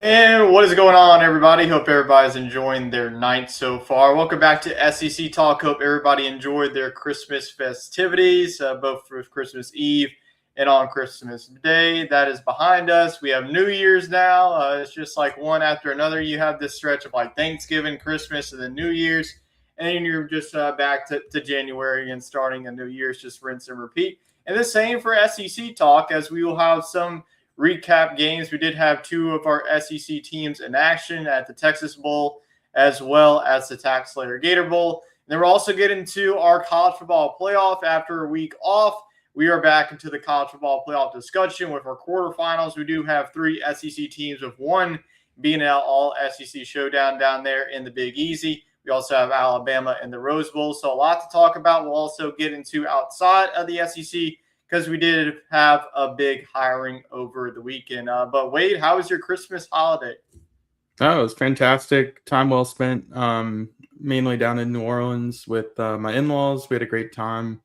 And what is going on, everybody? Hope everybody's enjoying their night so far. Welcome back to SEC Talk. Hope everybody enjoyed their Christmas festivities, both for Christmas Eve and on Christmas Day. That is behind us. We have New Year's now. It's just like one after another. You have this stretch of like Thanksgiving, Christmas, and then New Year's. And then you're just back to January and starting a New Year's, just rinse and repeat. And the same for SEC Talk, as we will have some recap games. We did have two of our SEC teams in action at the Texas Bowl as well as the Tax Slayer Gator Bowl. And then we're also getting to our college football playoff after a week off. We are back into the college football playoff discussion with our quarterfinals. We do have three SEC teams, with one being an all SEC showdown down there in the Big Easy. We also have Alabama in the Rose Bowl. So a lot to talk about. We'll also get into outside of the SEC, because we did have a big hiring over the weekend. But Wade, how was your Christmas holiday? Oh, it was fantastic. Time well spent, mainly down in New Orleans with my in-laws. We had a great time,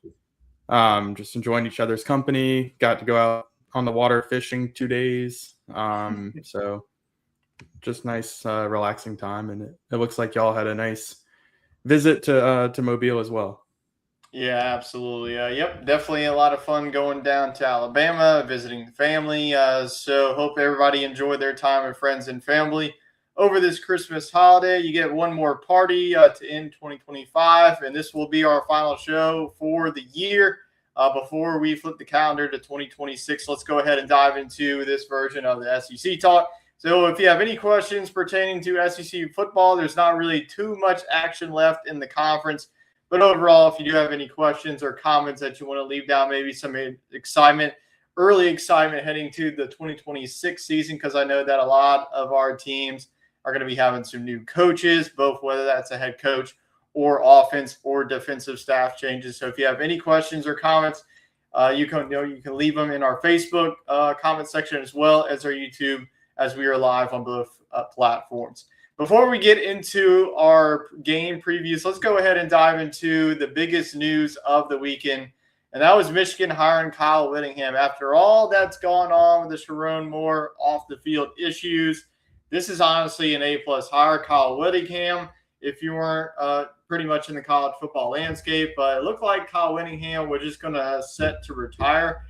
just enjoying each other's company. Got to go out on the water fishing 2 days. So just nice, relaxing time. And it looks like y'all had a nice visit to Mobile as well. Yeah, absolutely. Yep, definitely a lot of fun going down to Alabama, visiting the family. So hope everybody enjoyed their time with friends and family over this Christmas holiday. You get one more party to end 2025, and this will be our final show for the year. Before we flip the calendar to 2026, let's go ahead and dive into this version of the SEC Talk. So if you have any questions pertaining to SEC football, there's not really too much action left in the conference. But overall, if you do have any questions or comments that you want to leave down, maybe some excitement, early excitement heading to the 2026 season, because I know that a lot of our teams are going to be having some new coaches, both whether that's a head coach or offense or defensive staff changes. So if you have any questions or comments, you can leave them in our Facebook comment section, as well as our YouTube, as we are live on both platforms. Before we get into our game previews, let's go ahead and dive into the biggest news of the weekend, and that was Michigan hiring Kyle Whittingham. After all that's gone on with the Sharon Moore off-the-field issues, this is honestly an A-plus hire. Kyle Whittingham, if you weren't pretty much in the college football landscape, but it looked like Kyle Whittingham was just going to set to retire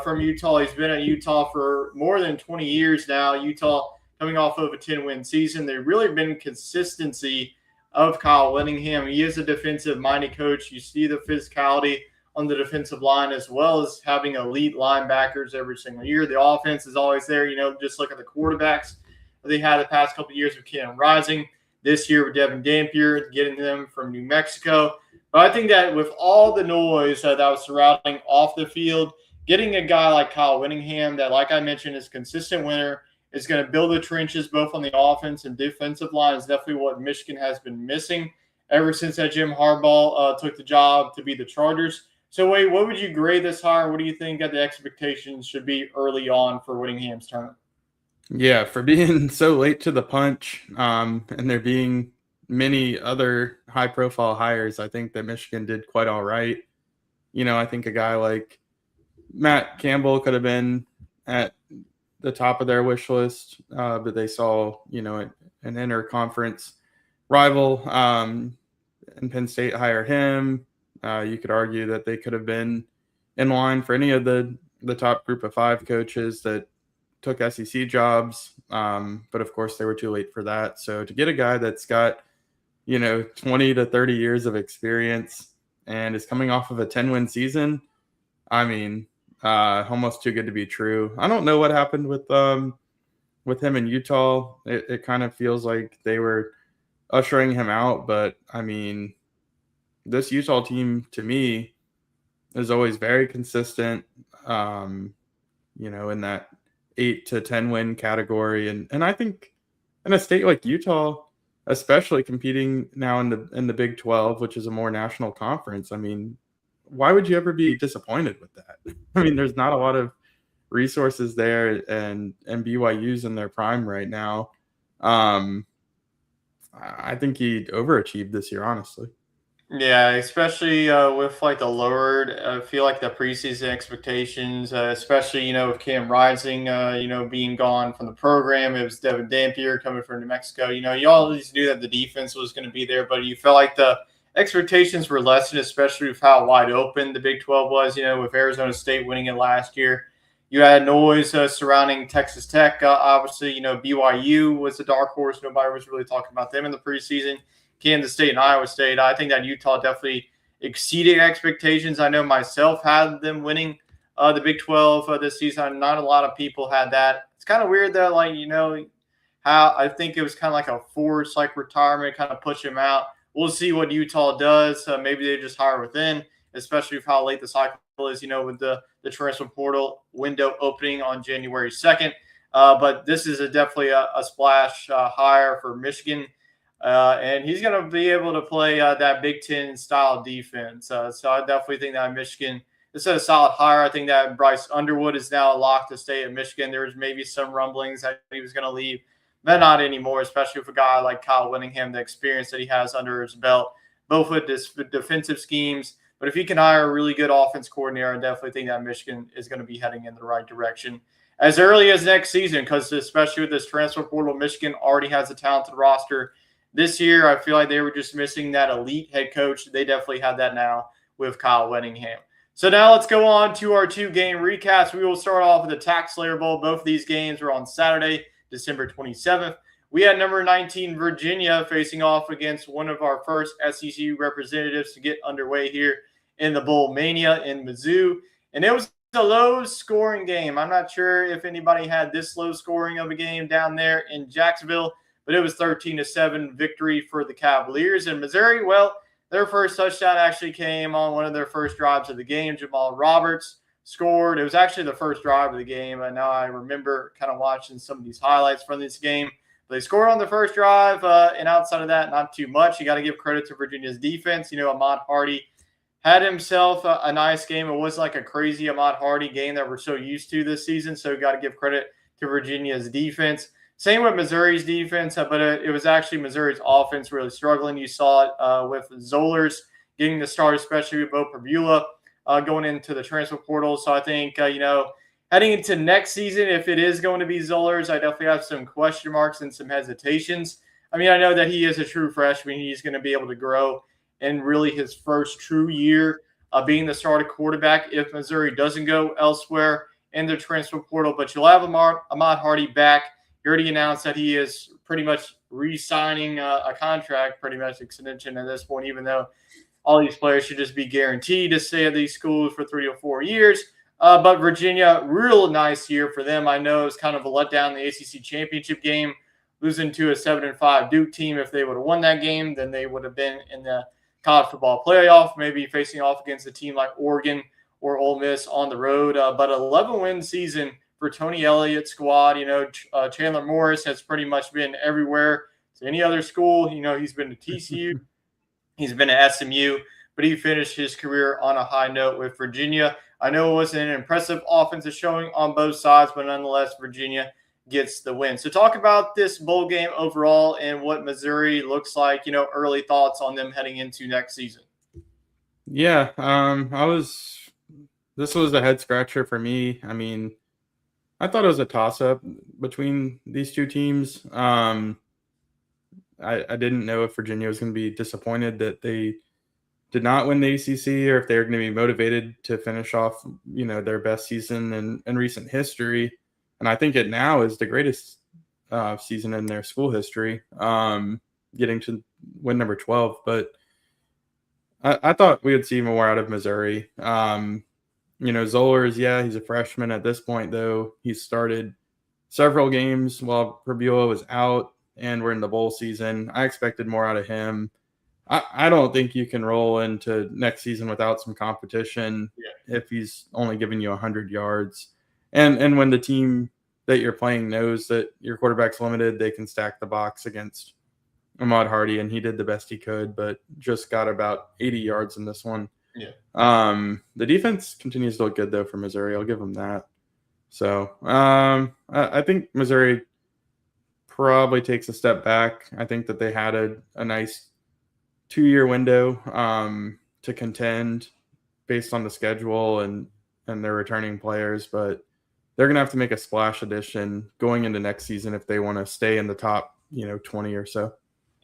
from Utah. He's been at Utah for more than 20 years now. Utah coming off of a 10-win season. They've really been consistency of Kyle Whittingham. He is a defensive-minded coach. You see the physicality on the defensive line, as well as having elite linebackers every single year. The offense is always there. Just look at the quarterbacks they had the past couple of years with Cam Rising. This year with Devin Dampier, getting them from New Mexico. But I think that with all the noise that was surrounding off the field, getting a guy like Kyle Whittingham that, like I mentioned, is a consistent winner, is going to build the trenches both on the offense and defensive line, is definitely what Michigan has been missing ever since that Jim Harbaugh took the job to be the Chargers. So, Wade, what would you grade this hire? What do you think that the expectations should be early on for Whittingham's turn? Yeah, for being so late to the punch, and there being many other high-profile hires, I think that Michigan did quite all right. I think a guy like Matt Campbell could have been at the top of their wish list, but they saw, an interconference rival and Penn State hire him. You could argue that they could have been in line for any of the top group of 5 coaches that took SEC jobs, but of course they were too late for that. So to get a guy that's got 20 to 30 years of experience and is coming off of a 10-win season, I mean, almost too good to be true. I don't know what happened with him in Utah. It kind of feels like they were ushering him out, but I mean, this Utah team to me is always very consistent. in that 8 to 10 win category. And I think in a state like Utah, especially competing now in the Big 12, which is a more national conference, I mean, why would you ever be disappointed with that? I mean, there's not a lot of resources there, and BYU's in their prime right now. I think he overachieved this year, honestly. Yeah, especially with like the lowered, I feel like the preseason expectations, especially with Cam Rising, being gone from the program. It was Devin Dampier coming from New Mexico. You always knew that the defense was going to be there, but you felt like the expectations were lessened, especially with how wide open the Big 12 was. With Arizona State winning it last year, you had noise surrounding Texas Tech. Obviously, BYU was a dark horse. Nobody was really talking about them in the preseason. Kansas State and Iowa State. I think that Utah definitely exceeded expectations. I know myself had them winning the Big 12 this season. Not a lot of people had that. It's kind of weird though, how I think it was kind of like a forced retirement, kind of push him out. We'll see what Utah does. Maybe they just hire within, especially with how late the cycle is. With the transfer portal window opening on January 2nd. But this is definitely a splash hire for Michigan. And he's going to be able to play that Big Ten style defense. So I definitely think that Michigan, this is a solid hire. I think that Bryce Underwood is now locked to stay at Michigan. There was maybe some rumblings that he was going to leave, but not anymore, especially with a guy like Kyle Whittingham, the experience that he has under his belt, both with this defensive schemes. But if he can hire a really good offense coordinator, I definitely think that Michigan is going to be heading in the right direction as early as next season, because especially with this transfer portal, Michigan already has a talented roster. This year, I feel like they were just missing that elite head coach. They definitely have that now with Kyle Whittingham. So now let's go on to our two-game recaps. We will start off with the Tax Slayer Bowl. Both of these games were on Saturday, December 27th. We had number 19 Virginia facing off against one of our first SEC representatives to get underway here in the Bowl Mania in Mizzou. And it was a low-scoring game. I'm not sure if anybody had this low scoring of a game down there in Jacksonville, but it was 13-7 victory for the Cavaliers. And Missouri, well, their first touchdown actually came on one of their first drives of the game. Jamal Roberts scored. It was actually the first drive of the game. And now I remember kind of watching some of these highlights from this game. They scored on the first drive, and outside of that, not too much. You got to give credit to Virginia's defense. Ahmad Hardy had himself a nice game. It was like a crazy Ahmad Hardy game that we're so used to this season. So you got to give credit to Virginia's defense. Same with Missouri's defense, but it was actually Missouri's offense really struggling. You saw it with Zollers getting the start, especially with Bo Perbula going into the transfer portal. So I think, heading into next season, if it is going to be Zollers, I definitely have some question marks and some hesitations. I mean, I know that he is a true freshman. He's going to be able to grow in really his first true year being the starting quarterback if Missouri doesn't go elsewhere in the transfer portal. But you'll have Ahmad Hardy back. He already announced that he is pretty much re-signing a contract, pretty much extension at this point, even though all these players should just be guaranteed to stay at these schools for 3 to 4 years. But Virginia, real nice year for them. I know it's kind of a letdown in the ACC championship game, losing to a 7-5 Duke team. If they would have won that game, then they would have been in the college football playoff, maybe facing off against a team like Oregon or Ole Miss on the road. But 11-win season for Tony Elliott's squad. Chandler Morris has pretty much been everywhere. So any other school, he's been to TCU, he's been to SMU, but he finished his career on a high note with Virginia. I know it wasn't an impressive offensive showing on both sides, but nonetheless, Virginia gets the win. So talk about this bowl game overall and what Missouri looks like, early thoughts on them heading into next season. Yeah, this was a head scratcher for me. I mean, I thought it was a toss-up between these two teams. I didn't know if Virginia was going to be disappointed that they did not win the ACC or if they were going to be motivated to finish off, their best season in recent history. And I think it now is the greatest season in their school history, getting to win number 12. But I thought we would see more out of Missouri. Zollers, yeah, he's a freshman at this point, though. He's started several games while Perbula was out, and we're in the bowl season. I expected more out of him. I don't think you can roll into next season without some competition Yeah. if he's only giving you 100 yards. And when the team that you're playing knows that your quarterback's limited, they can stack the box against Ahmad Hardy, and he did the best he could, but just got about 80 yards in this one. Yeah. The defense continues to look good, though, for Missouri. I'll give them that. So I think Missouri probably takes a step back. I think that they had a nice 2-year window to contend based on the schedule and their returning players, but they're gonna have to make a splash addition going into next season if they want to stay in the top 20 or so.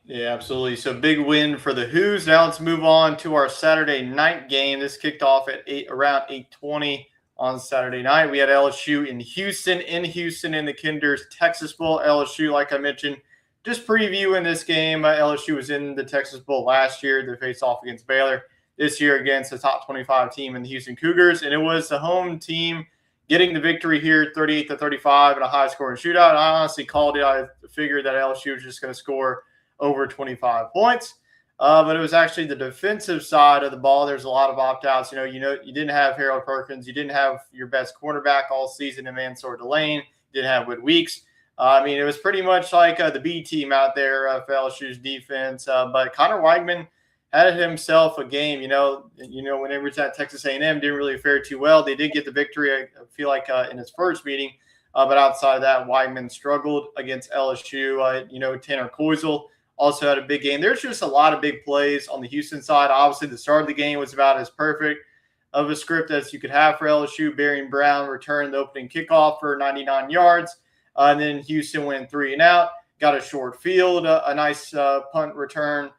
Yeah, absolutely. So big win for the Who's. Now let's move on to our Saturday night game. This kicked off at around 8:20 on Saturday night. We had LSU in Houston in the Kinder's Texas Bowl. LSU, like I mentioned, just previewing this game. LSU was in the Texas Bowl last year. They faced off against Baylor this year against the top 25 team in the Houston Cougars, and it was the home team getting the victory here, 38-35 in a high-scoring shootout. I honestly called it. I figured that LSU was just going to score over 25 points. But it was actually the defensive side of the ball. There's a lot of opt-outs. You didn't have Harold Perkins. You didn't have your best cornerback all season in Mansour Delane. You didn't have Whit Weeks. It was pretty much like the B team out there for LSU's defense. But Connor Weigman had himself a game. Whenever he was at Texas A&M, didn't really fare too well. They did get the victory, I feel like, in his first meeting. But outside of that, Weigman struggled against LSU. Tanner Koisel also had a big game. There's just a lot of big plays on the Houston side. Obviously, the start of the game was about as perfect of a script as you could have for LSU. Barian Brown returned the opening kickoff for 99 yards. And then Houston went 3 and out, got a short field, a nice punt return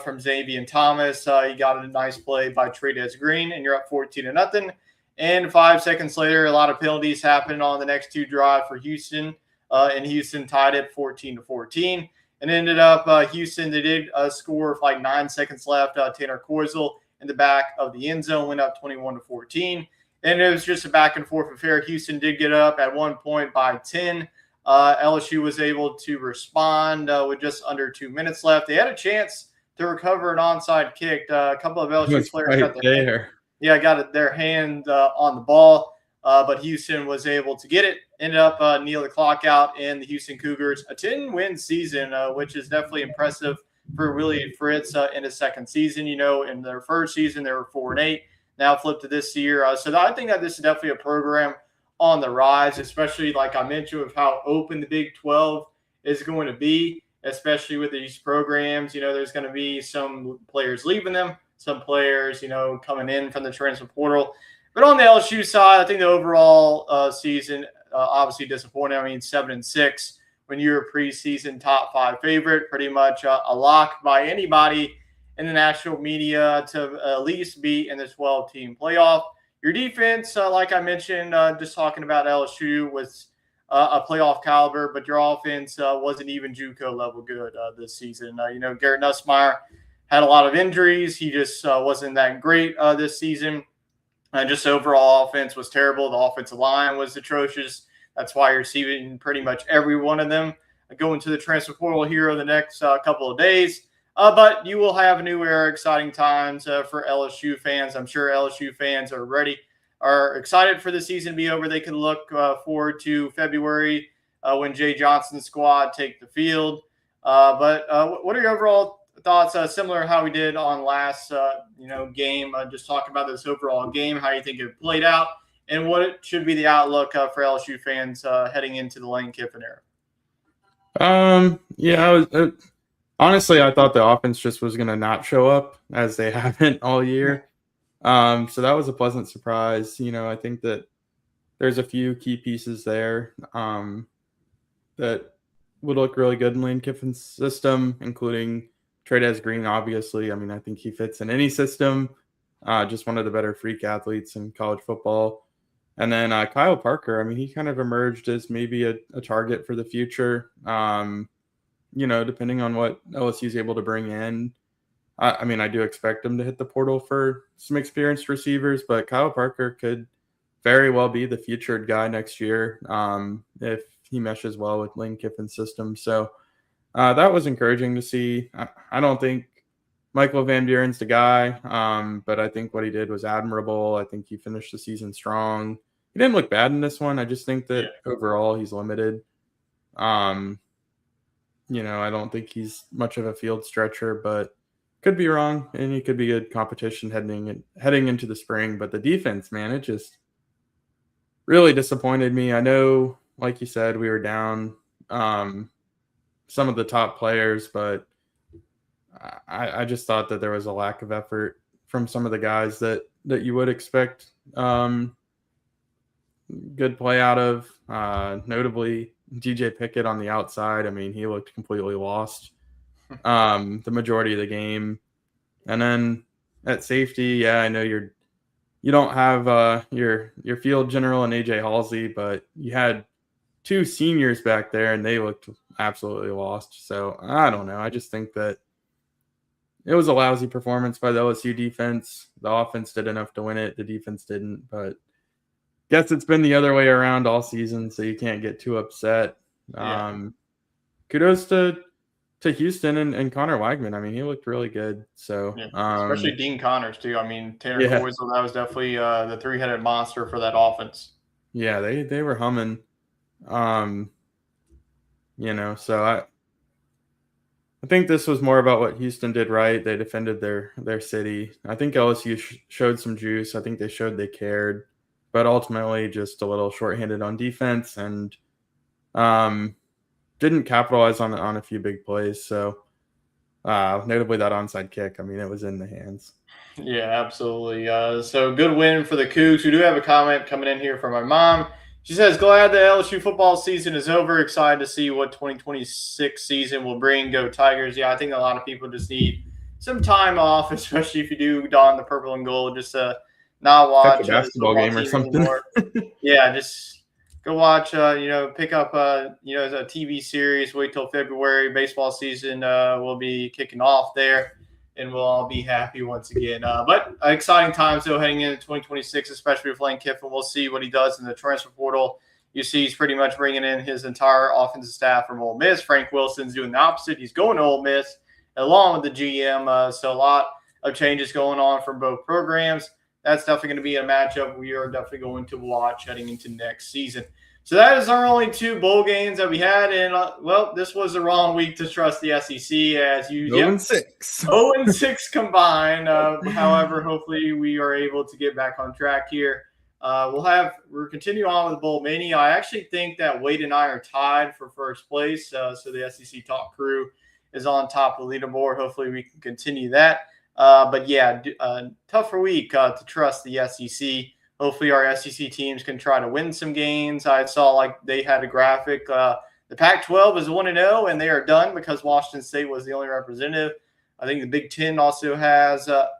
from Xavier Thomas. You got a nice play by Trades Green, and you're up 14-0. And 5 seconds later, a lot of penalties happened on the next 2 drives for Houston. And Houston tied it 14-14. And ended up Houston, they did score with like 9 seconds left. Tanner Koisel in the back of the end zone went up 21-14. And it was just a back and forth affair. Houston did get up at one point by 10. LSU was able to respond with just under 2 minutes left. They had a chance to recover an onside kick. A couple of LSU players got their hand on the ball. But Houston was able to get it, ended up kneel the clock out, and the Houston Cougars, a 10-win season, which is definitely impressive for Willie Fritz in his second season. In their first season, they were 4-8, now flipped to this year. So I think that this is definitely a program on the rise, especially like I mentioned with how open the Big 12 is going to be, especially with these programs. There's going to be some players leaving them, some players, coming in from the transfer portal. But on the LSU side, I think the overall season obviously disappointing. 7-6 when you're a preseason top 5 favorite, pretty much a lock by anybody in the national media to at least be in the 12-team playoff. Your defense, like I mentioned, just talking about LSU, was a playoff caliber, but your offense wasn't even JUCO level good this season. Garrett Nussmeier had a lot of injuries. He just wasn't that great this season. Just overall offense was terrible. The offensive line was atrocious. That's why you're seeing pretty much every one of them going to the transfer portal here in the next couple of days. But you will have a new era, exciting times for LSU fans. I'm sure LSU fans are excited for the season to be over. They can look forward to February when Jay Johnson's squad take the field. But what are your overall thoughts, similar to how we did on last game, just talking about this overall game, how you think it played out, and what should be the outlook for LSU fans heading into the Lane Kiffin era? Honestly, I thought the offense just was going to not show up, as they haven't all year. So that was a pleasant surprise. I think that there's a few key pieces there that would look really good in Lane Kiffin's system, including Trades Green, obviously. I think he fits in any system. Just one of the better freak athletes in college football. And then Kyle Parker, he kind of emerged as maybe a target for the future. Depending on what LSU is able to bring in. I do expect him to hit the portal for some experienced receivers, but Kyle Parker could very well be the featured guy next year if he meshes well with Lane Kiffin's system. So that was encouraging to see. I don't think Michael Van Buren's the guy, but I think what he did was admirable. I think he finished the season strong. He didn't look bad in this one. I just think Yeah, that overall he's limited. Um, I don't think he's much of a field stretcher, but could be wrong, and he could be good competition heading into the spring. But the defense, man, it just really disappointed me. I know, like you said, we were down um, some of the top players, but I just thought that there was a lack of effort from some of the guys that you would expect good play out of. Notably, DJ Pickett on the outside. I mean, he looked completely lost the majority of the game. And then at safety, yeah, I know you don't have your field general and AJ Halsey, but you had two seniors back there and they looked absolutely lost. So I don't know. I just think that it was a lousy performance by the LSU defense. The offense did enough to win it. The defense didn't, but guess it's been the other way around all season, so you can't get too upset. yeah, Kudos to Houston and Connor Wagman. I mean, he looked really good. So yeah. Especially Dean Connors too. I mean, Tanner yeah, Koisel, that was definitely the three-headed monster for that offense. yeah, they were humming. Um, so I think this was more about what Houston did right. They defended their city. I think LSU showed some juice. I think they showed they cared, but ultimately just a little shorthanded on defense and um, didn't capitalize on a few big plays. So notably that onside kick. I mean, it was in the hands. Yeah, absolutely. So good win for the Cougs. We do have a comment coming in here from my mom. She says, glad the LSU football season is over. Excited to see what 2026 season will bring. Go Tigers. Yeah, I think a lot of people just need some time off, especially if you do don the purple and gold, just to not Catch a watch this basketball football game or team something. anymore. Yeah, just go watch, pick up, a TV series. Wait till February. Baseball season will be kicking off there and we'll all be happy once again. But exciting times, though, heading into 2026, especially with Lane Kiffin. We'll see what he does in the transfer portal. You see, he's pretty much bringing in his entire offensive staff from Ole Miss. Frank Wilson's doing the opposite. He's going to Ole Miss along with the GM. So a lot of changes going on from both programs. That's definitely going to be a matchup we are definitely going to watch heading into next season. So that is our only two bowl games that we had. And, this was the wrong week to trust the SEC as you, 0-6. 0-6 combined. However, hopefully we are able to get back on track here. We're continuing on with Bowl Mania. I actually think that Wade and I are tied for first place. So the SEC Talk crew is on top of the leaderboard. Hopefully we can continue that. But yeah, tougher week to trust the SEC. Hopefully our SEC teams can try to win some games. I saw like they had a graphic. The Pac-12 is 1-0 and they are done because Washington State was the only representative. I think the Big Ten also has a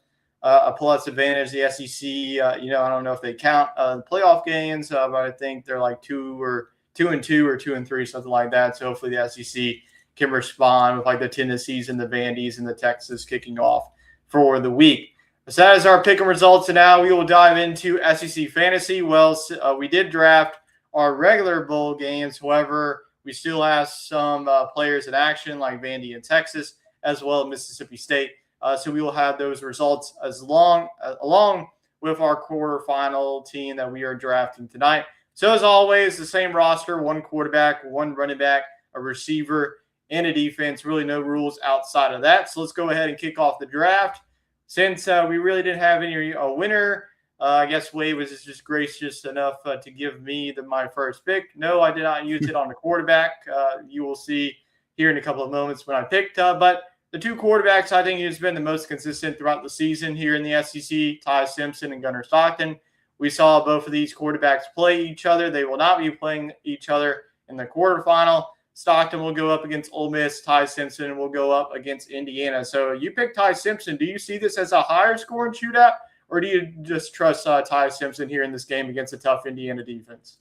plus advantage. The SEC, I don't know if they count the playoff games, but I think they're like 2-2 or 2-3, something like that. So hopefully the SEC can respond with like the Tennessees and the Vandies and the Texas kicking off for the week. So that is our pick and results. And now we will dive into SEC fantasy. Well, we did draft our regular bowl games. However, we still have some players in action like Vandy and Texas, as well as Mississippi State. So we will have those results along with our quarterfinal team that we are drafting tonight. So as always, the same roster: one quarterback, one running back, a receiver, and a defense. Really no rules outside of that. So let's go ahead and kick off the draft. Since we really didn't have any winner, I guess Wade was just gracious enough to give me my first pick. No, I did not use it on the quarterback. You will see here in a couple of moments when I picked. But the two quarterbacks I think has been the most consistent throughout the season here in the SEC, Ty Simpson and Gunnar Stockton. We saw both of these quarterbacks play each other. They will not be playing each other in the quarterfinal. Stockton will go up against Ole Miss. Ty Simpson will go up against Indiana. So you pick Ty Simpson. Do you see this as a higher scoring shootout, or do you just trust Ty Simpson here in this game against a tough Indiana defense?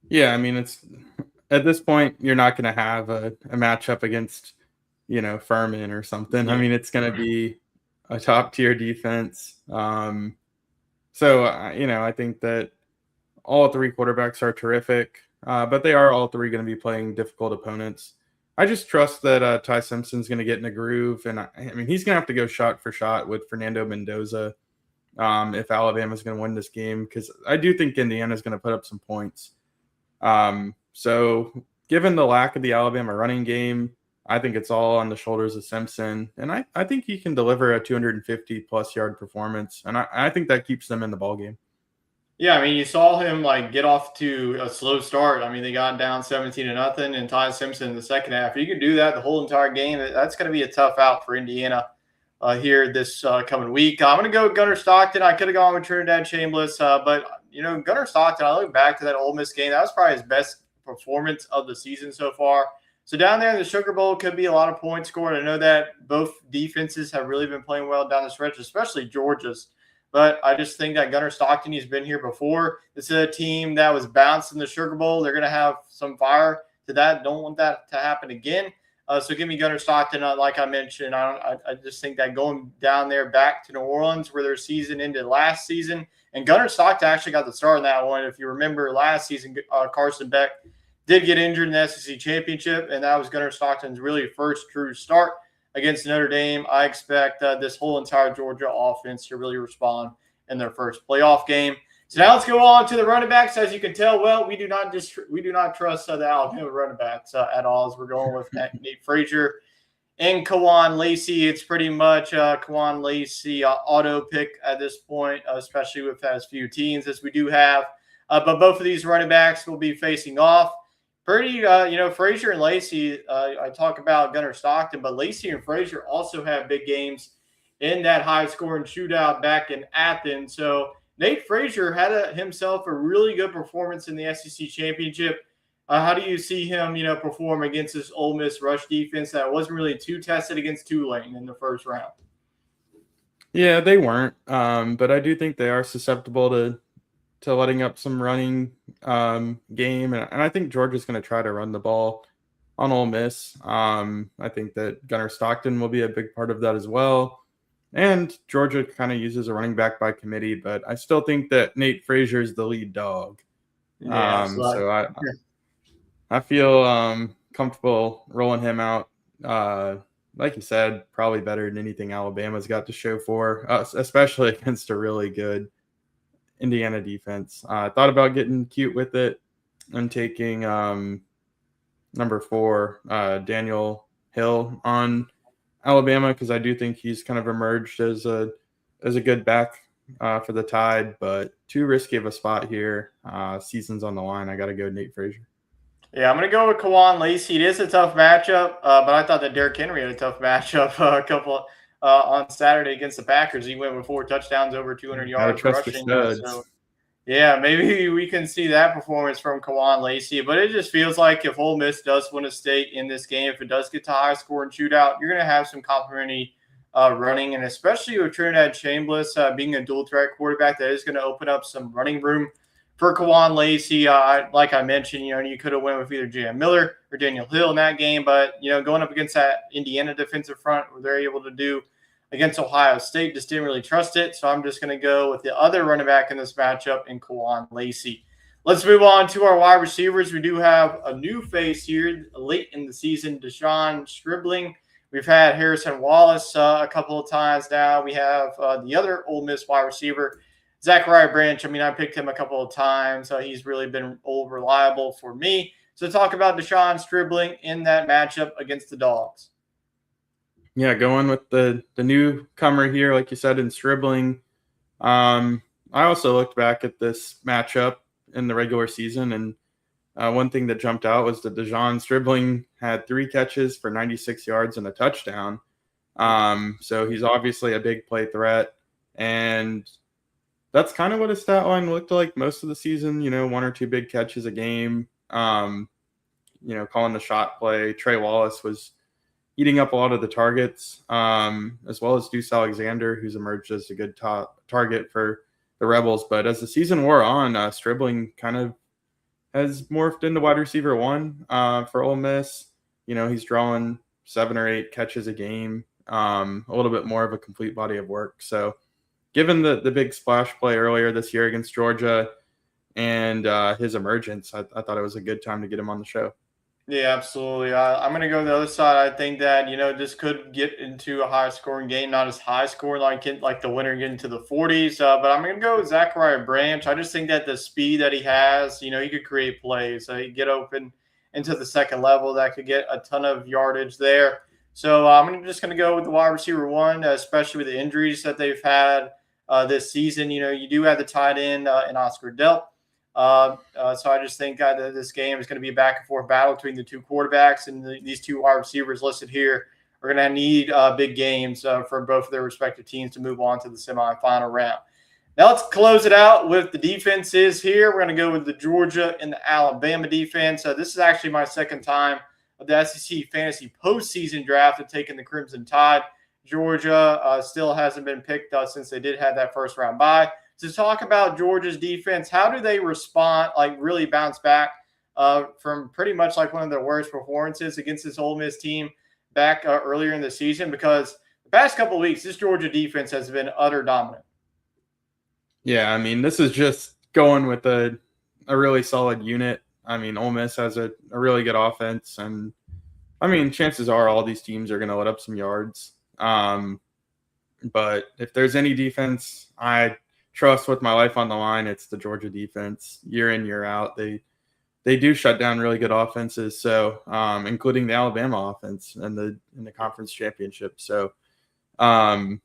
Yeah, I mean, it's at this point you're not going to have a matchup against Furman or something. Yeah. I mean, it's going to be a top tier defense. So I think that all three quarterbacks are terrific, but they are all three going to be playing difficult opponents. I just trust that Ty Simpson's going to get in a groove, and I mean he's going to have to go shot for shot with Fernando Mendoza if Alabama's going to win this game, because I do think Indiana's going to put up some points. So given the lack of the Alabama running game, I think it's all on the shoulders of Simpson, and I think he can deliver a 250 plus yard performance, and I think that keeps them in the ball game. Yeah, I mean, you saw him like get off to a slow start. I mean, they got down 17-0, and Ty Simpson in the second half. If you can do that the whole entire game, that's going to be a tough out for Indiana here this coming week. I'm going to go Gunnar Stockton. I could have gone with Trinidad Chambliss, but Gunnar Stockton. I look back to that Ole Miss game. That was probably his best performance of the season so far. So down there in the Sugar Bowl could be a lot of points scored. I know that both defenses have really been playing well down the stretch, especially Georgia's. But I just think that Gunnar Stockton, he's been here before. This is a team that was bounced in the Sugar Bowl. They're going to have some fire to that. Don't want that to happen again. So give me Gunnar Stockton. Like I mentioned, I just think that going down there back to New Orleans where their season ended last season, and Gunnar Stockton actually got the start in that one. If you remember last season, Carson Beck did get injured in the SEC championship, and that was Gunnar Stockton's really first true start against Notre Dame. I expect this whole entire Georgia offense to really respond in their first playoff game. So now let's go on to the running backs. As you can tell, well, we do not trust the Alabama running backs at all. As we're going with Nate Frazier and Kawan Lacey. It's pretty much Kawan Lacey auto pick at this point, especially with as few teams as we do have. But both of these running backs will be facing off. Pretty, Frazier and Lacey, I talk about Gunnar Stockton, but Lacey and Frazier also have big games in that high-scoring shootout back in Athens. So Nate Frazier had himself a really good performance in the SEC championship. How do you see him, perform against this Ole Miss rush defense that wasn't really too tested against Tulane in the first round? Yeah, they weren't, but I do think they are susceptible to letting up some running game, and I think Georgia's going to try to run the ball on Ole Miss. I think that Gunnar Stockton will be a big part of that as well. And Georgia kind of uses a running back by committee, but I still think that Nate Frazier is the lead dog. Yeah, So I feel comfortable rolling him out. Like you said, probably better than anything Alabama's got to show for us, especially against a really good Indiana defense. I thought about getting cute with it and taking number 4, Daniel Hill on Alabama, because I do think he's kind of emerged as a good back for the Tide, but too risky of a spot here. Season's on the line. I got to go Nate Frazier. Yeah, I'm going to go with Kawan Lacey. It is a tough matchup, but I thought that Derrick Henry had a tough matchup on Saturday against the Packers. He went with 4 touchdowns, over 200 yards rushing. So, yeah, maybe we can see that performance from Kawan Lacey. But it just feels like if Ole Miss does win a state in this game, if it does get to high score and shootout, you're going to have some complimentary running, and especially with Trinidad Chambliss being a dual threat quarterback, that is going to open up some running room for Kawan Lacey. Like I mentioned, you could have went with either J.M. Miller or Daniel Hill in that game, but going up against that Indiana defensive front, where they're able to do against Ohio State, just didn't really trust it. So I'm just going to go with the other running back in this matchup, in Kawan Lacey. Let's move on to our wide receivers. We do have a new face here late in the season, Deshaun Stribling. We've had Harrison Wallace a couple of times now. We have the other Ole Miss wide receiver, Zachariah Branch. I mean, I picked him a couple of times. He's really been old reliable for me. So talk about Deshaun Stribling in that matchup against the Dogs. Yeah, going with the newcomer here, like you said, in Stribling. I also looked back at this matchup in the regular season, and one thing that jumped out was that Deshaun Stribling had 3 catches for 96 yards and a touchdown. So he's obviously a big play threat, and that's kind of what his stat line looked like most of the season. 1 or 2 big catches a game. Calling the shot play. Trey Wallace was eating up a lot of the targets, as well as Deuce Alexander, who's emerged as a good target for the Rebels. But as the season wore on, Stribling kind of has morphed into wide receiver 1 for Ole Miss. He's drawing 7 or 8 catches a game, a little bit more of a complete body of work. So given the big splash play earlier this year against Georgia and his emergence, I thought it was a good time to get him on the show. Yeah, absolutely. I'm going to go the other side. I think that this could get into a high scoring game, not as high scoring like the winner get into the 40s. But I'm going to go with Zachariah Branch. I just think that the speed that he has, he could create plays. He get open into the second level that could get a ton of yardage there. So just going to go with the wide receiver one, especially with the injuries that they've had this season. You do have the tight end in Oscar Delp. So I just think that this game is going to be a back and forth battle between the two quarterbacks, and these two wide receivers listed here are going to need big games for both of their respective teams to move on to the semifinal round. Now let's close it out with the defenses here. We're going to go with the Georgia and the Alabama defense. This is actually my second time of the SEC fantasy postseason draft of taking the Crimson Tide. Georgia still hasn't been picked since they did have that first round bye. To talk about Georgia's defense, how do they respond, like really bounce back from pretty much like one of their worst performances against this Ole Miss team back earlier in the season? Because the past couple of weeks, this Georgia defense has been utter dominant. Yeah, I mean, this is just going with a really solid unit. I mean, Ole Miss has a really good offense, and I mean, chances are all these teams are going to let up some yards. But if there's any defense I trust with my life on the line, it's the Georgia defense. Year in, year out, they do shut down really good offenses. So, including the Alabama offense and in the conference championship. So, I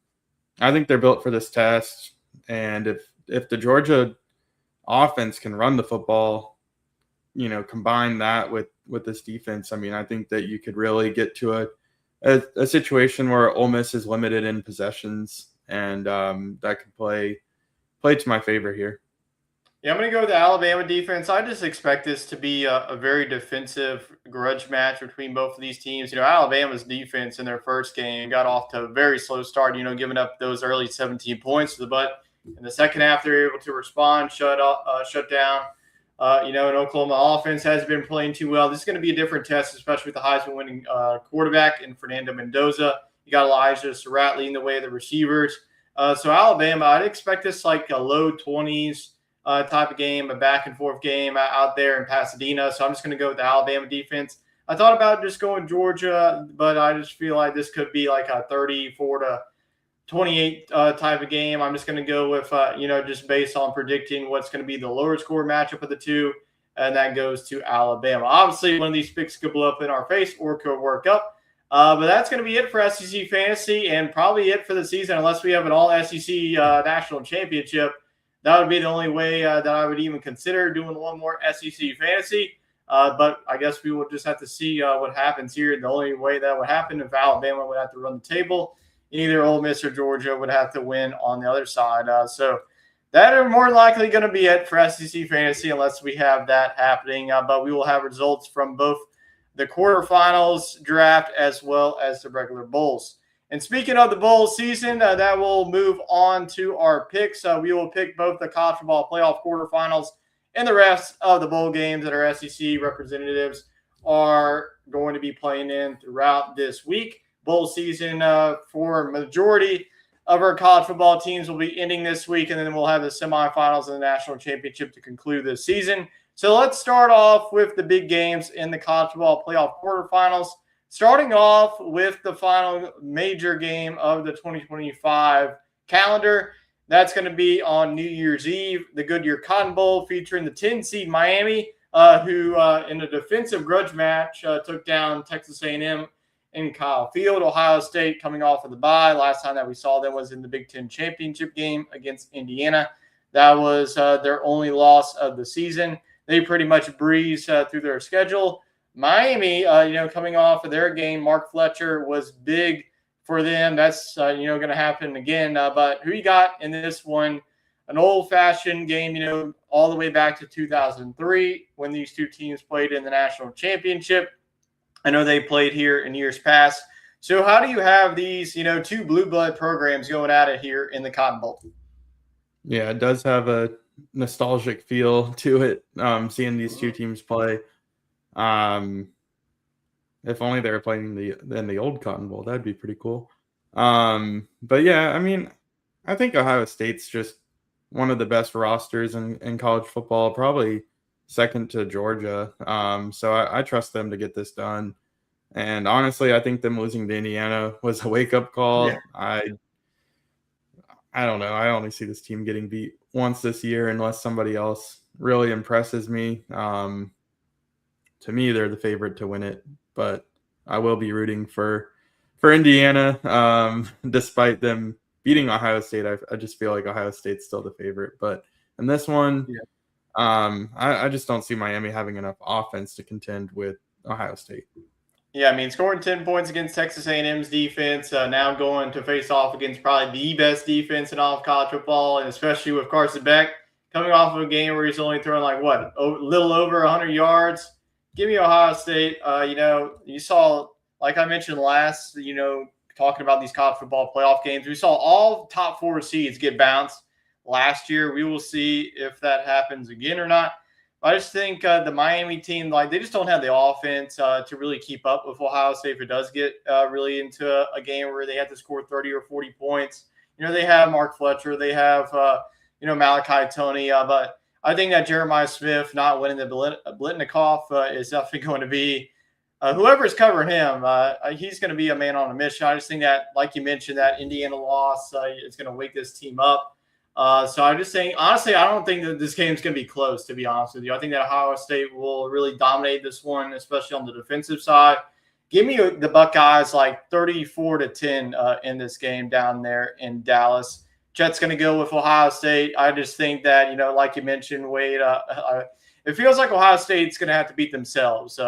think they're built for this test. And if the Georgia offense can run the football, combine that with this defense, I mean, I think that you could really get to a situation where Ole Miss is limited in possessions, and that could play to my favor here. Yeah, I'm going to go with the Alabama defense. I just expect this to be a very defensive grudge match between both of these teams. Alabama's defense in their first game got off to a very slow start, giving up those early 17 points. But in the second half, they're able to respond, shut down. And Oklahoma offense has been playing too well. This is going to be a different test, especially with the Heisman winning quarterback in Fernando Mendoza. You got Elijah Surratt leading the way of the receivers. So Alabama, I'd expect this like a low 20s type of game, a back and forth game out there in Pasadena. So I'm just going to go with the Alabama defense. I thought about just going Georgia, but I just feel like this could be like a 34 to 28 type of game. I'm just going to go with, just based on predicting what's going to be the lower score matchup of the two, and that goes to Alabama. Obviously, one of these picks could blow up in our face or could work up. But that's going to be it for SEC Fantasy, and probably it for the season, unless we have an all-SEC national championship. That would be the only way that I would even consider doing one more SEC Fantasy. But I guess we will just have to see what happens here. The only way that would happen if Alabama would have to run the table, either Ole Miss or Georgia would have to win on the other side. So that are more likely going to be it for SEC Fantasy unless we have that happening. But we will have results from both the quarterfinals draft as well as the regular bowls. And speaking of the bowl season, that will move on to our picks. We will pick both the College Football Playoff Quarterfinals and the rest of the bowl games that our SEC representatives are going to be playing in throughout this week. Bowl season for majority of our college football teams will be ending this week, and then we'll have the semifinals and the national championship to conclude this season. So let's start off with the big games in the College Football Playoff Quarterfinals. Starting off with the final major game of the 2025 calendar. That's going to be on New Year's Eve, the Goodyear Cotton Bowl, featuring the 10-seed Miami, who in a defensive grudge match took down Texas A&M in Kyle Field. Ohio State coming off of the bye. Last time that we saw them was in the Big Ten championship game against Indiana. That was their only loss of the season. They pretty much breezed through their schedule. Miami, coming off of their game, Mark Fletcher was big for them. That's, going to happen again. But who you got in this one? An old-fashioned game, all the way back to 2003 when these two teams played in the national championship. I know they played here in years past. So how do you have these, two blue blood programs going at it here in the Cotton Bowl? Yeah, it does have a nostalgic feel to it, seeing these two teams play. If only they were playing in the old Cotton Bowl, that'd be pretty cool. But yeah, I mean, I think Ohio State's just one of the best rosters in college football. Probably second to Georgia. So I trust them to get this done. And honestly, I think them losing to Indiana was a wake up Yeah. call. I don't know. I only see this team getting beat once this year unless somebody else really impresses me. To me, they're the favorite to win it, but I will be rooting for Indiana, despite them beating Ohio State. I just feel like Ohio State's still the favorite, but in this one, Yeah. I just don't see Miami having enough offense to contend with Ohio State. Yeah, I mean, scoring 10 points against Texas A&M's defense, now going to face off against probably the best defense in all of college football, and especially with Carson Beck coming off of a game where he's only throwing like what, a little over 100 yards. Give me Ohio State. You saw, like I mentioned last, talking about these college football playoff games, we saw all top four seeds get bounced last year. We will see if that happens again or not. I just think the Miami team, like they just don't have the offense to really keep up with Ohio State if it does get really into a game where they have to score 30 or 40 points. They have Mark Fletcher, they have Malachi Tony, but I think that Jeremiah Smith not winning the Blitnikoff is definitely going to be whoever's covering him. He's going to be a man on a mission. I just think that, like you mentioned, that Indiana loss is going to wake this team up. So I'm just saying, honestly, I don't think that this game's going to be close, to be honest with you. I think that Ohio State will really dominate this one, especially on the defensive side. Give me the Buckeyes like 34-10 in this game down there in Dallas. Chet's going to go with Ohio State. I just think that, like you mentioned, Wade, it feels like Ohio State's going to have to beat themselves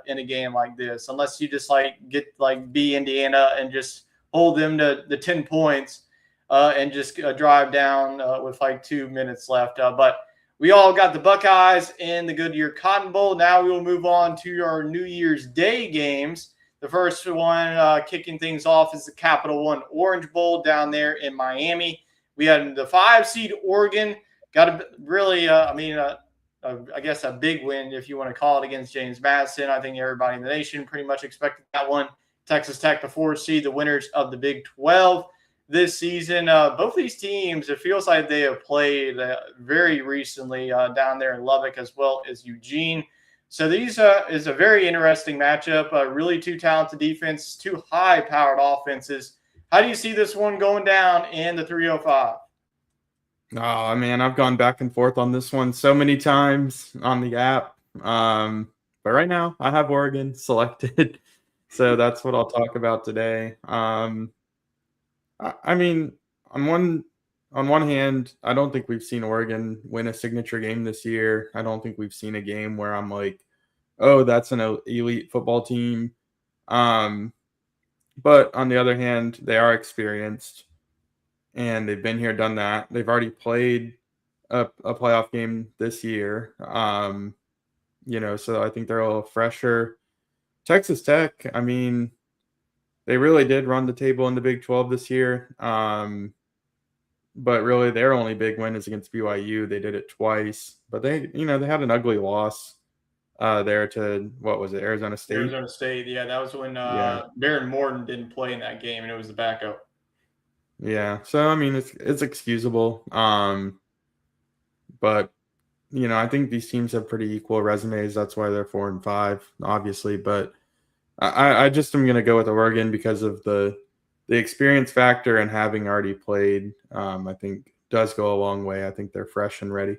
in a game like this, unless you just be Indiana and just hold them to the 10 points. And just drive down with like 2 minutes left. But we all got the Buckeyes in the Goodyear Cotton Bowl. Now we will move on to our New Year's Day games. The first one kicking things off is the Capital One Orange Bowl down there in Miami. We had the 5 seed Oregon. Got a really, I guess a big win, if you want to call it, against James Madison. I think everybody in the nation pretty much expected that one. Texas Tech, the 4 seed, the winners of the Big 12 this season. Both these teams, it feels like they have played very recently down there in Lubbock as well as Eugene. So these is a very interesting matchup. Really two talented defense, two high-powered offenses. How do you see this one going down in the 305? Oh man, I've gone back and forth on this one so many times on the app. But right now I have Oregon selected. So that's what I'll talk about today. I mean, on one hand, I don't think we've seen Oregon win a signature game this year. I don't think we've seen a game where I'm like, oh, that's an elite football team. But on the other hand, they are experienced and they've been here, done that. They've already played a playoff game this year. So I think they're a little fresher. Texas Tech, I mean, they really did run the table in the Big 12 this year. But really their only big win is against BYU. They did it twice, but they had an ugly loss there to, what was it, Arizona State? Arizona State, yeah, that was when Yeah. Baron Morton didn't play in that game, and it was the backup. Yeah, so I mean it's excusable. But I think these teams have pretty equal resumes. That's why they're 4-5, obviously. But I just am gonna go with Oregon because of the experience factor and having already played. I think does go a long way. I think they're fresh and ready.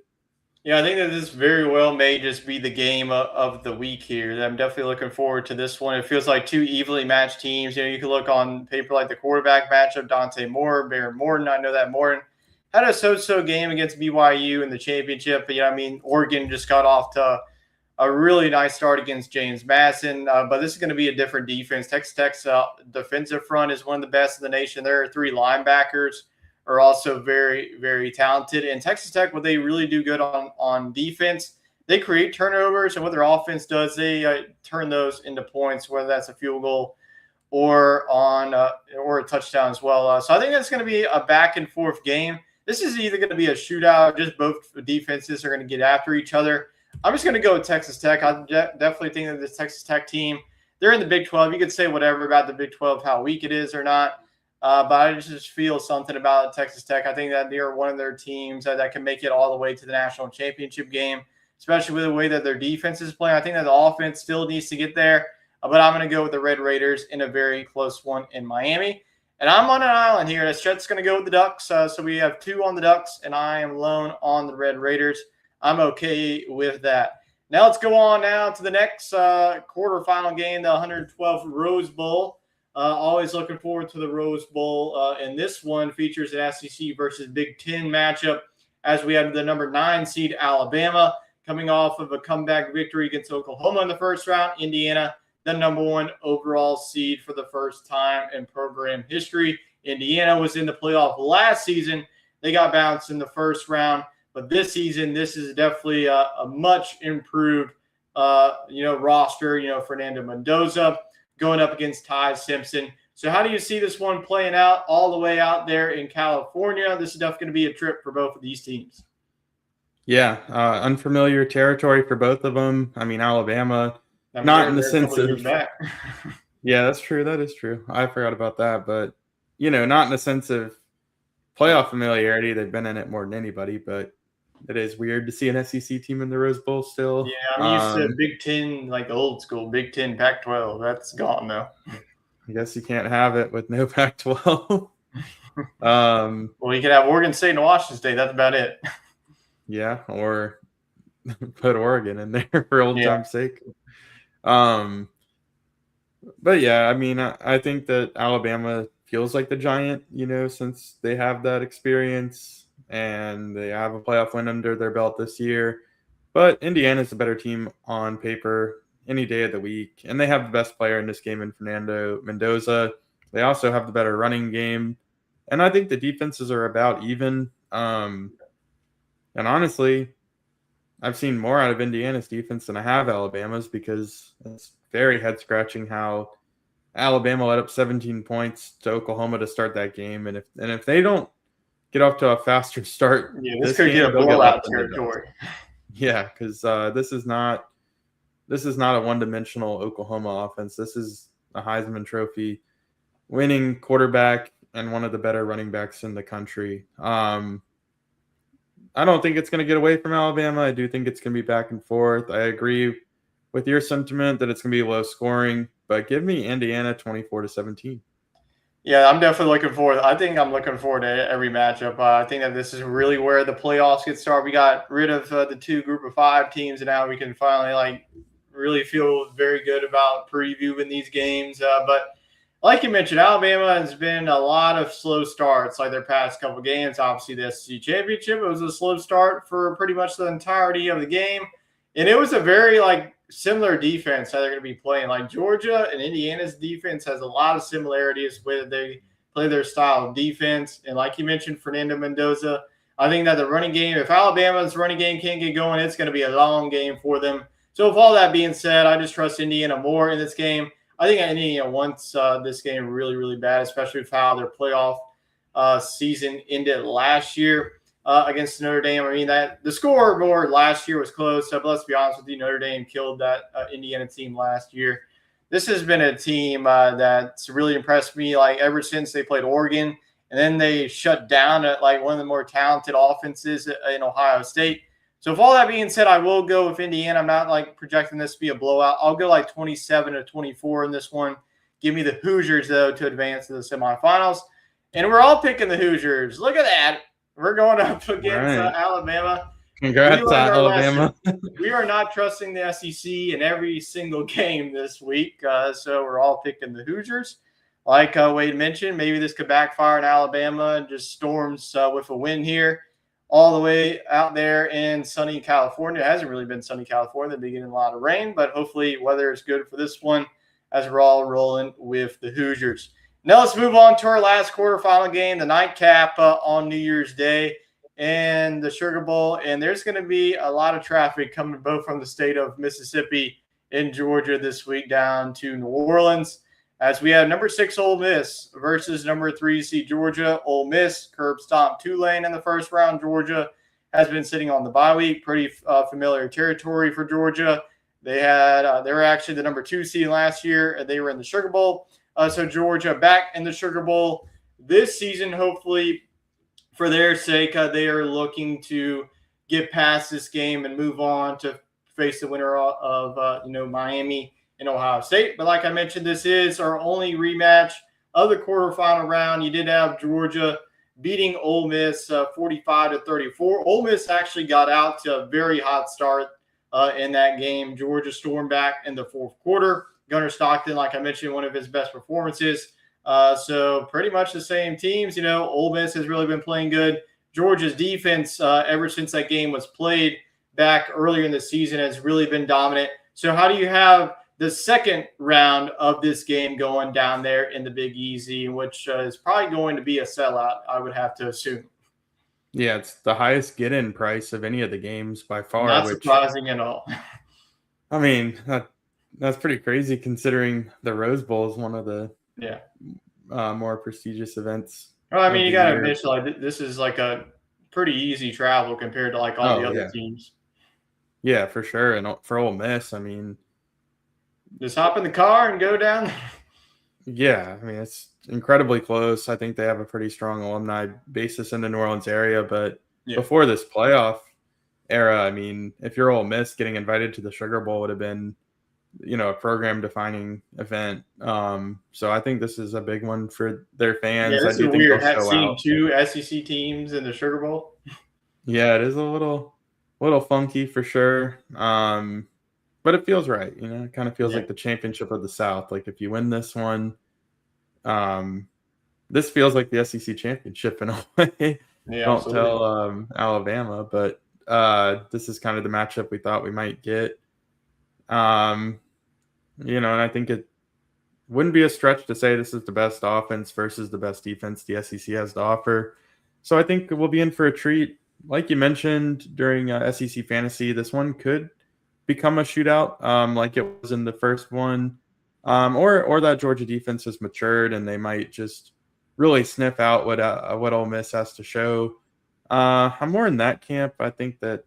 Yeah, I think that this very well may just be the game of the week here. I'm definitely looking forward to this one. It feels like two evenly matched teams. You can look on paper like the quarterback matchup, Dante Moore, Baron Morton. I know that Morton had a so-so game against BYU in the championship. But, Oregon just got off to a really nice start against James Madison. But this is going to be a different defense. Texas Tech's defensive front is one of the best in the nation. There are 3 linebackers are also very, very talented. And Texas Tech, what they really do good on defense, they create turnovers, and what their offense does, they turn those into points, whether that's a field goal or or a touchdown as well. So I think that's going to be a back and forth game. This is either going to be a shootout, just both defenses are going to get after each other. I'm just going to go with Texas Tech. I definitely think that this Texas Tech team, they're in the Big 12. You could say whatever about the Big 12, how weak it is or not. But I just feel something about Texas Tech. I think that they are one of their teams that can make it all the way to the national championship game. especially with the way that their defense is playing. I think that the offense still needs to get there, but I'm going to go with the Red Raiders in a very close one in Miami. And I'm on an island here. Chet's going to go with the Ducks. So we have 2 on the Ducks, and I am alone on the Red Raiders. I'm okay with that. Now let's go on now to the next quarterfinal game, the 112th Rose Bowl. Always looking forward to the Rose Bowl. And this one features an SEC versus Big Ten matchup as we have the number 9 seed Alabama coming off of a comeback victory against Oklahoma in the first round. Indiana, the number 1 overall seed for the first time in program history. Indiana was in the playoff last season. They got bounced in the first round. But this season, this is definitely a much improved, roster. Fernando Mendoza going up against Ty Simpson. So how do you see this one playing out all the way out there in California? This is definitely going to be a trip for both of these teams. Yeah, unfamiliar territory for both of them. I mean, Alabama, not in the sense of yeah, that's true. That is true. I forgot about that, but not in the sense of playoff familiarity. They've been in it more than anybody, but it is weird to see an SEC team in the Rose Bowl still. Yeah, I'm used to Big Ten, like the old school Big Ten, Pac-12. That's gone now. I guess you can't have it with no Pac-12. Well, you can have Oregon State and Washington State. That's about it. Yeah, or put Oregon in there for old time's sake. But yeah, I mean, I think that Alabama feels like the giant, since they have that experience and they have a playoff win under their belt this year. But Indiana's a better team on paper any day of the week, and they have the best player in this game in Fernando Mendoza. They also have the better running game, and I think the defenses are about even. And honestly, I've seen more out of Indiana's defense than I have Alabama's, because it's very head-scratching how Alabama let up 17 points to Oklahoma to start that game, and if they don't get off to a faster start, this could get a blowout territory. Yeah, because this is not a one-dimensional Oklahoma offense. This is a Heisman Trophy winning quarterback and one of the better running backs in the country. I don't think it's going to get away from Alabama. I do think it's going to be back and forth. I agree with your sentiment that it's going to be low scoring, but give me Indiana 24-17. Yeah, I'm definitely looking forward. I think I'm looking forward to every matchup. I think that this is really where the playoffs get started. We got rid of the 2 group of 5 teams, and now we can finally really feel very good about previewing these games. But like you mentioned, Alabama has been a lot of slow starts, like their past couple games. Obviously, the SEC championship, it was a slow start for pretty much the entirety of the game, and it was a very similar defense how they're going to be playing. Like Georgia and Indiana's defense has a lot of similarities with they play their style of defense. And like you mentioned, Fernando Mendoza, I think that the running game, if Alabama's running game can't get going, it's going to be a long game for them. So with all that being said, I just trust Indiana more in this game. I think Indiana wants this game really, really bad, especially with how their playoff season ended last year. Against Notre Dame. I mean, that the scoreboard last year was close, but let's be honest with you, Notre Dame killed that Indiana team last year. This has been a team that's really impressed me, ever since they played Oregon, and then they shut down at one of the more talented offenses in Ohio State. So with all that being said, I will go with Indiana. I'm not projecting this to be a blowout. I'll go 27-24 in this one. Give me the Hoosiers, though, to advance to the semifinals. And we're all picking the Hoosiers. Look at that. We're going up against Alabama. Congrats, Alabama. We are not trusting the SEC in every single game this week, so we're all picking the Hoosiers. Like Wade mentioned, maybe this could backfire in Alabama and just storms with a win here all the way out there in sunny California. It hasn't really been sunny California. They've been getting a lot of rain, but hopefully weather is good for this one as we're all rolling with the Hoosiers. Now let's move on to our last quarterfinal game, the nightcap on New Year's Day and the Sugar Bowl. And there's going to be a lot of traffic coming both from the state of Mississippi and Georgia this week down to New Orleans, as we have number 6 Ole Miss versus number 3 seed Georgia. Ole Miss curb stomped Tulane in the first round. Georgia has been sitting on the bye week. Pretty familiar territory for Georgia. They were actually the number 2 seed last year, and they were in the Sugar Bowl. So Georgia back in the Sugar Bowl this season, hopefully for their sake. They are looking to get past this game and move on to face the winner of Miami and Ohio State. But like I mentioned, this is our only rematch of the quarterfinal round. You did have Georgia beating Ole Miss 45-34. Ole Miss actually got out to a very hot start in that game. Georgia stormed back in the fourth quarter. Gunnar Stockton, like I mentioned, one of his best performances. So pretty much the same teams. Ole Miss has really been playing good. Georgia's defense, ever since that game was played back earlier in the season, has really been dominant. So how do you have the second round of this game going down there in the Big Easy, which is probably going to be a sellout, I would have to assume? Yeah, it's the highest get-in price of any of the games by far, Not which, surprising at all. I mean, that's pretty crazy considering the Rose Bowl is one of the Yeah. more prestigious events Well, I mean, of you the got to year. admit, like this is like a pretty easy travel compared to like all the Oh other yeah, teams. yeah, for sure. And for Ole Miss, I mean, Just hop in the car and go down. yeah, I mean it's incredibly close. I think they have a pretty strong alumni basis in the New Orleans area. But Yeah. before this playoff era, I mean, if you're Ole Miss, getting invited to the Sugar Bowl would have been, a program defining event. So I think this is a big one for their Yeah, fans. I this is do think they'll weird. show Seeing out. two SEC teams in the Sugar Bowl. Yeah, it is a little funky for sure. But it feels right. It kind of feels Yeah. like the championship of the South. Like if you win this one, um, this feels like the SEC championship in a way. Yeah, Don't absolutely. tell Alabama, but this is kind of the matchup we thought we might get. Um, and I think it wouldn't be a stretch to say this is the best offense versus the best defense the SEC has to offer. So I think we'll be in for a treat. Like you mentioned during SEC Fantasy, this one could become a shootout, like it was in the first one, or that Georgia defense has matured and they might just really sniff out what Ole Miss has to show. I'm more in that camp. I think that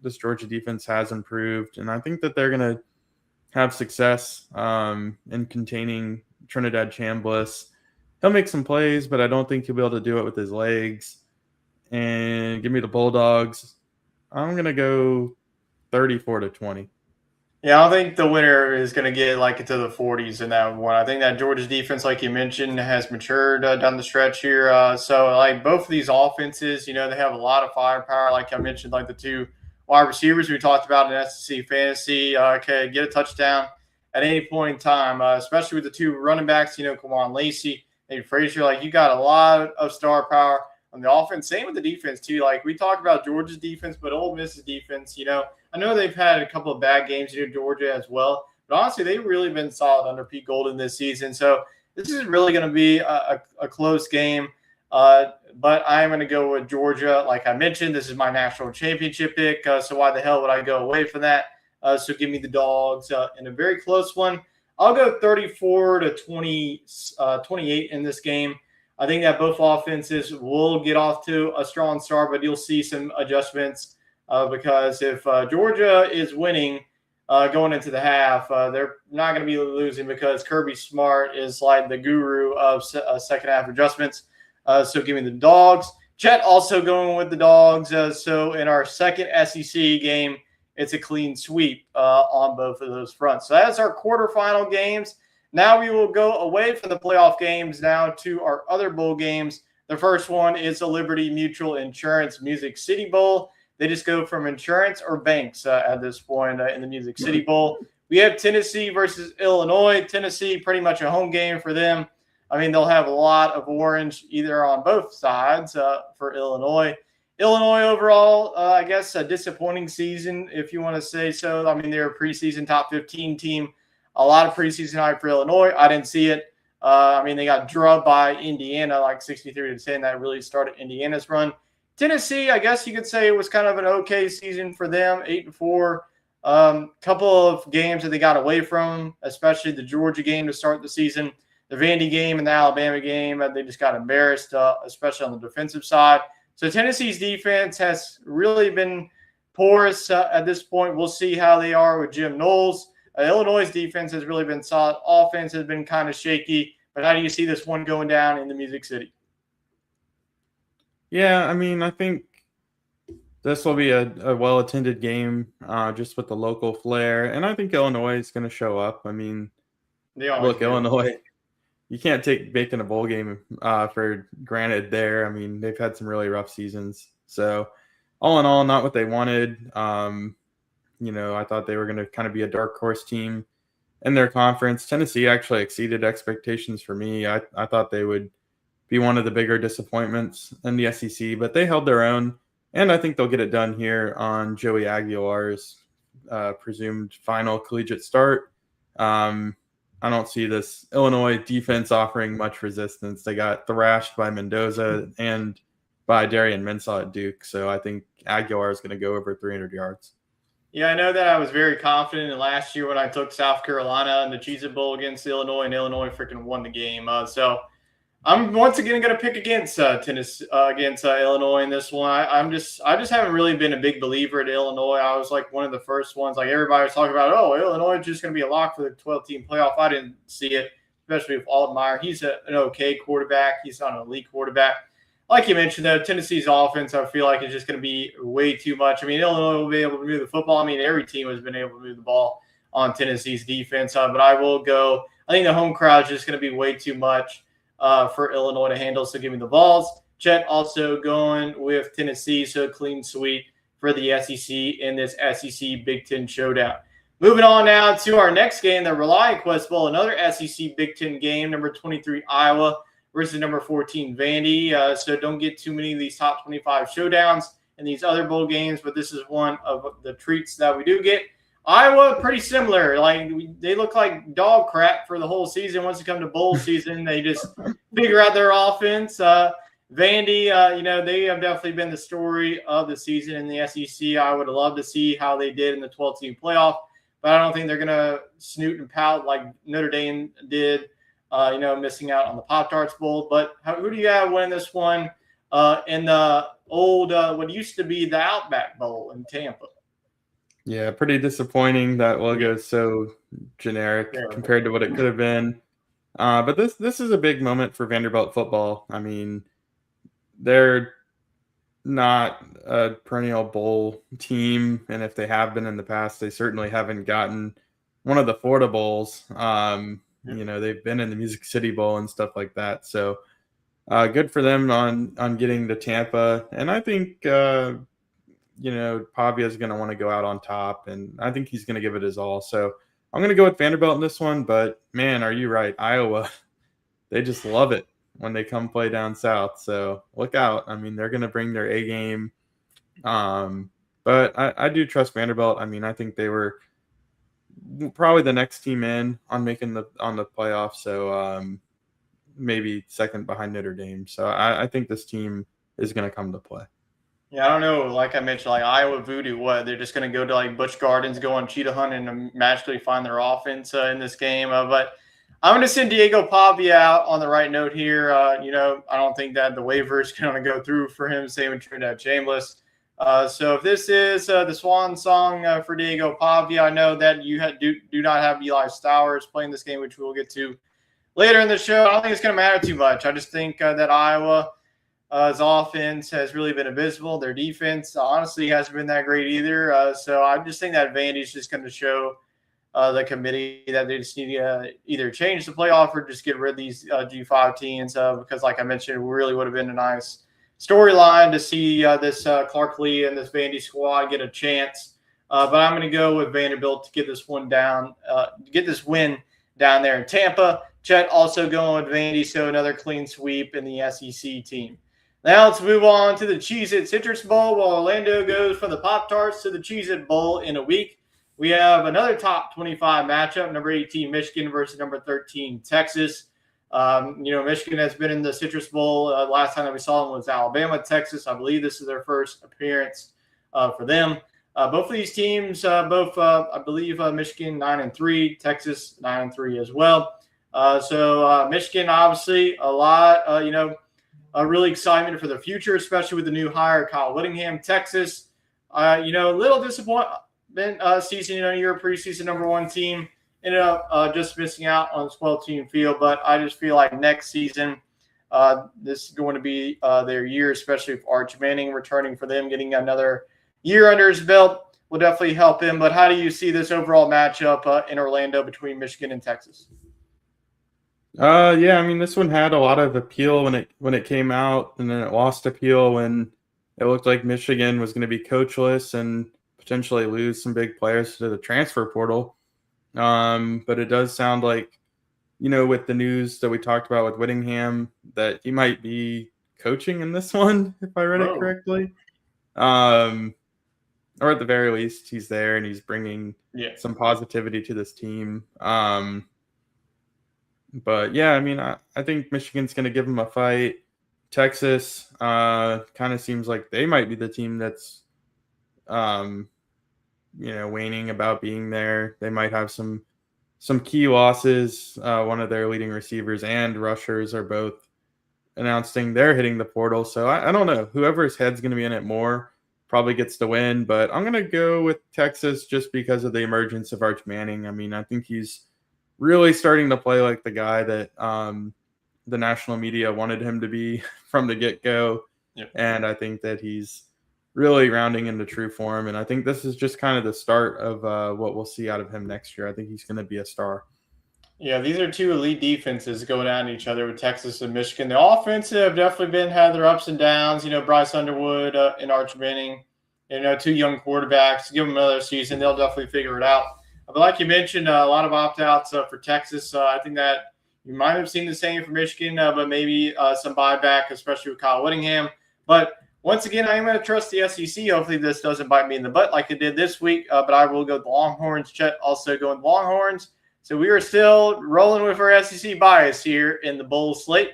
this Georgia defense has improved, and I think that they're going to have success in containing Trinidad Chambliss. He'll make some plays, but I don't think he'll be able to do it with his legs. And give me the Bulldogs. I'm going to go 34-20. Yeah, I think the winner is going to get like into the 40s in that one. I think that Georgia's defense, like you mentioned, has matured down the stretch here. So, like both of these offenses, they have a lot of firepower. Like I mentioned, like the two wide receivers we talked about in SEC fantasy can get a touchdown at any point in time, especially with the two running backs, Kawan Lacey and Frazier. Like you got a lot of star power on the offense. Same with the defense, too. Like we talked about Georgia's defense, but Ole Miss's defense, I know they've had a couple of bad games here, Georgia as well, but honestly, they've really been solid under Pete Golden this season. So this is really going to be a close game. But I'm going to go with Georgia. Like I mentioned, this is my national championship pick. So why the hell would I go away from that? So give me the dogs in a very close one. I'll go 34 to 28 in this game. I think that both offenses will get off to a strong start, but you'll see some adjustments because if Georgia is winning going into the half, they're not going to be losing because Kirby Smart is like the guru of second half adjustments. So give me the dogs. Chet also going with the dogs. So in our second SEC game, it's a clean sweep on both of those fronts. So that's our quarterfinal games. Now we will go away from the playoff games now to our other bowl games. The first one is the Liberty Mutual Insurance Music City Bowl. They just go from insurance or banks at this point in the Music City Bowl. We have Tennessee versus Illinois. Tennessee, pretty much a home game for them. I mean, they'll have a lot of orange either on both sides for Illinois. Illinois overall, I guess a disappointing season, if you want to say so. I mean, they're a preseason top 15 team. A lot of preseason hype for Illinois. I didn't see it. I mean, they got drubbed by Indiana like 63-10. That really started Indiana's run. Tennessee, I guess you could say it was kind of an okay season for them, 8-4. Couple of games that they got away from, especially the Georgia game to start the season, the Vandy game and the Alabama game. They just got embarrassed, especially on the defensive side. So Tennessee's defense has really been porous at this point. We'll see how they are with Jim Knowles. Illinois' defense has really been solid. Offense has been kind of shaky. But how do you see this one going down in the Music City? Yeah, I mean, I think This will be a well-attended game, just with the local flair, and I think Illinois is going to show up. I mean, They always look, do. Illinois, you can't take making a bowl game for granted there. I mean, they've had some really rough seasons. So, all in all, not what they wanted. I thought they were going to kind of be a dark horse team in their conference. Tennessee actually exceeded expectations for me. I thought they would be one of the bigger disappointments in the SEC, but they held their own, and I think they'll get it done here on Joey Aguilar's presumed final collegiate start. I don't see this Illinois defense offering much resistance. They got thrashed by Mendoza and by Darian Mensah at Duke, so I think Aguilar is going to go over 300 yards. Yeah, I know that I was very confident in last year when I took South Carolina in the Cheez-It Bowl against Illinois, and Illinois freaking won the game. So I'm once again going to pick against Tennessee against Illinois in this one. I just haven't really been a big believer at Illinois. I was like one of the first ones. Like everybody was talking about, oh, Illinois is just going to be a lock for the 12-team playoff. I didn't see it, especially with Altmaier. He's an okay quarterback. He's not an elite quarterback. Like you mentioned, though, Tennessee's offense, I feel like, is just going to be way too much. I mean, Illinois will be able to move the football. I mean, every team has been able to move the ball on Tennessee's defense. But I will go. I think the home crowd is just going to be way too much for Illinois to handle. So give me the balls. Chet also going with Tennessee. So clean sweep for the SEC in this SEC Big Ten showdown. Moving on now to our next game, the Reliant Quest Bowl, another SEC Big Ten game, number 23 Iowa versus number 14 Vandy. So don't get too many of these top 25 showdowns in these other bowl games, but this is one of the treats that we do get. Iowa, pretty similar. Like they look like dog crap for the whole season. Once it comes to bowl season, they just figure out their offense. Vandy, they have definitely been the story of the season in the SEC. I would love to see how they did in the 12-team playoff, but I don't think they're going to snoot and pout like Notre Dame did. Missing out on the Pop-Tarts Bowl. But who do you have winning this one in the old, what used to be the Outback Bowl in Tampa? Yeah, pretty disappointing that logo is so generic compared to what it could have been. But this is a big moment for Vanderbilt football. I mean, they're not a perennial bowl team, and if they have been in the past, they certainly haven't gotten one of the Florida bowls. They've been in the Music City Bowl and stuff like that. So good for them on getting to Tampa. And I think, Pavia is going to want to go out on top, and I think he's going to give it his all. So I'm going to go with Vanderbilt in this one. But, man, are you right? Iowa, they just love it when they come play down south. So look out. I mean, they're going to bring their A game. But I do trust Vanderbilt. I mean, I think they were probably the next team in on the playoffs. So maybe second behind Notre Dame. So I think this team is going to come to play. Yeah, I don't know. Like I mentioned, like Iowa Voodoo, what? They're just going to go to like Busch Gardens, go on cheetah hunt, and magically find their offense in this game. But I'm going to send Diego Pavia out on the right note here. I don't think that the waiver is going to go through for him. Same with Trinidad Chambliss. So if this is the swan song for Diego Pavia, I know that you do not have Eli Stowers playing this game, which we'll get to later in the show. I don't think it's going to matter too much. I just think that Iowa's offense has really been abysmal. Their defense, honestly, hasn't been that great either. So I just think that advantage is just going to show the committee that they just need to either change the playoff or just get rid of these G5 teams because, like I mentioned, it really would have been a nice storyline to see this Clark Lee and this Vandy squad get a chance. But I'm going to go with Vanderbilt to get this one down, get this win down there in Tampa. Chet also going with Vandy, so another clean sweep in the SEC team. Now let's move on to the Cheez-It Citrus Bowl while Orlando goes from the Pop-Tarts to the Cheez-It Bowl in a week. We have another top 25 matchup, number 18 Michigan versus number 13 Texas. Michigan has been in the Citrus Bowl. Last time that we saw them was Alabama, Texas. I believe this is their first appearance for them. Both of these teams, I believe Michigan 9-3, Texas 9-3 as well. So Michigan, obviously, a lot, really excitement for the future, especially with the new hire, Kyle Whittingham. Texas, a little disappointment season. You're a preseason number one team. Ended up just missing out on the 12-team field, but I just feel like next season This is going to be their year, especially with Arch Manning returning for them, getting another year under his belt will definitely help him. But how do you see this overall matchup in Orlando between Michigan and Texas? Yeah, I mean this one had a lot of appeal when it came out, and then it lost appeal when it looked like Michigan was going to be coachless and potentially lose some big players to the transfer portal. But it does sound like, with the news that we talked about with Whittingham, that he might be coaching in this one, if I read it Whoa. correctly. Or at the very least, he's there and he's bringing some positivity to this team. But yeah, I mean, I think Michigan's going to give them a fight. Texas kind of seems like they might be the team that's, waning about being there. They might have some key losses. One of their leading receivers and rushers are both announcing they're hitting the portal. So I don't know. Whoever's head's going to be in it more probably gets the win. But I'm going to go with Texas just because of the emergence of Arch Manning. I mean, I think he's really starting to play like the guy that the national media wanted him to be from the get-go. Yep. And I think that he's really rounding into true form. And I think this is just kind of the start of what we'll see out of him next year. I think he's going to be a star. Yeah, these are two elite defenses going at each other with Texas and Michigan. The offense have definitely had their ups and downs. Bryce Underwood and Arch Manning, two young quarterbacks. Give them another season, they'll definitely figure it out. But like you mentioned, a lot of opt-outs for Texas. I think that you might have seen the same for Michigan, but maybe some buyback, especially with Kyle Whittingham. But once again, I am going to trust the SEC. Hopefully this doesn't bite me in the butt like it did this week, but I will go with the Longhorns. Chet also going with Longhorns. So we are still rolling with our SEC bias here in the bowl slate.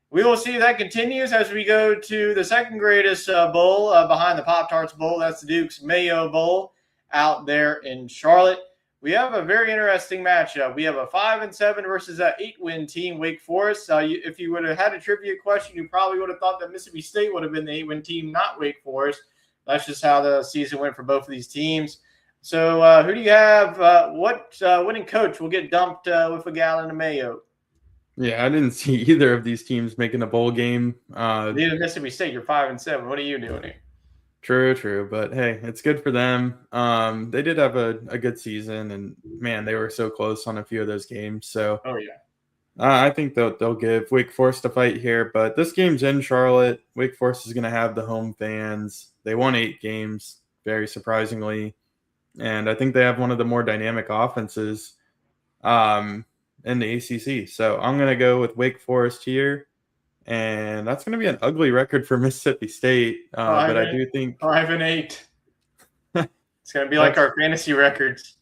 We will see if that continues as we go to the second greatest bowl behind the Pop-Tarts Bowl. That's the Duke's Mayo Bowl out there in Charlotte. We have a very interesting matchup. We have a 5-7 versus an 8-win team, Wake Forest. If you would have had a trivia question, you probably would have thought that Mississippi State would have been the 8-win team, not Wake Forest. That's just how the season went for both of these teams. So who do you have? What winning coach will get dumped with a gallon of mayo? Yeah, I didn't see either of these teams making a bowl game. Neither Mississippi State. You're 5-7. What are you doing here? True. But hey, it's good for them. They did have a good season, and man, they were so close on a few of those games. So, oh yeah, I think they'll give Wake Forest a fight here. But this game's in Charlotte. Wake Forest is going to have the home fans. They won 8 games, very surprisingly, and I think they have one of the more dynamic offenses in the ACC. So I'm going to go with Wake Forest here. And that's going to be an ugly record for Mississippi State. But I do think 5-8. It's going to be like our fantasy records.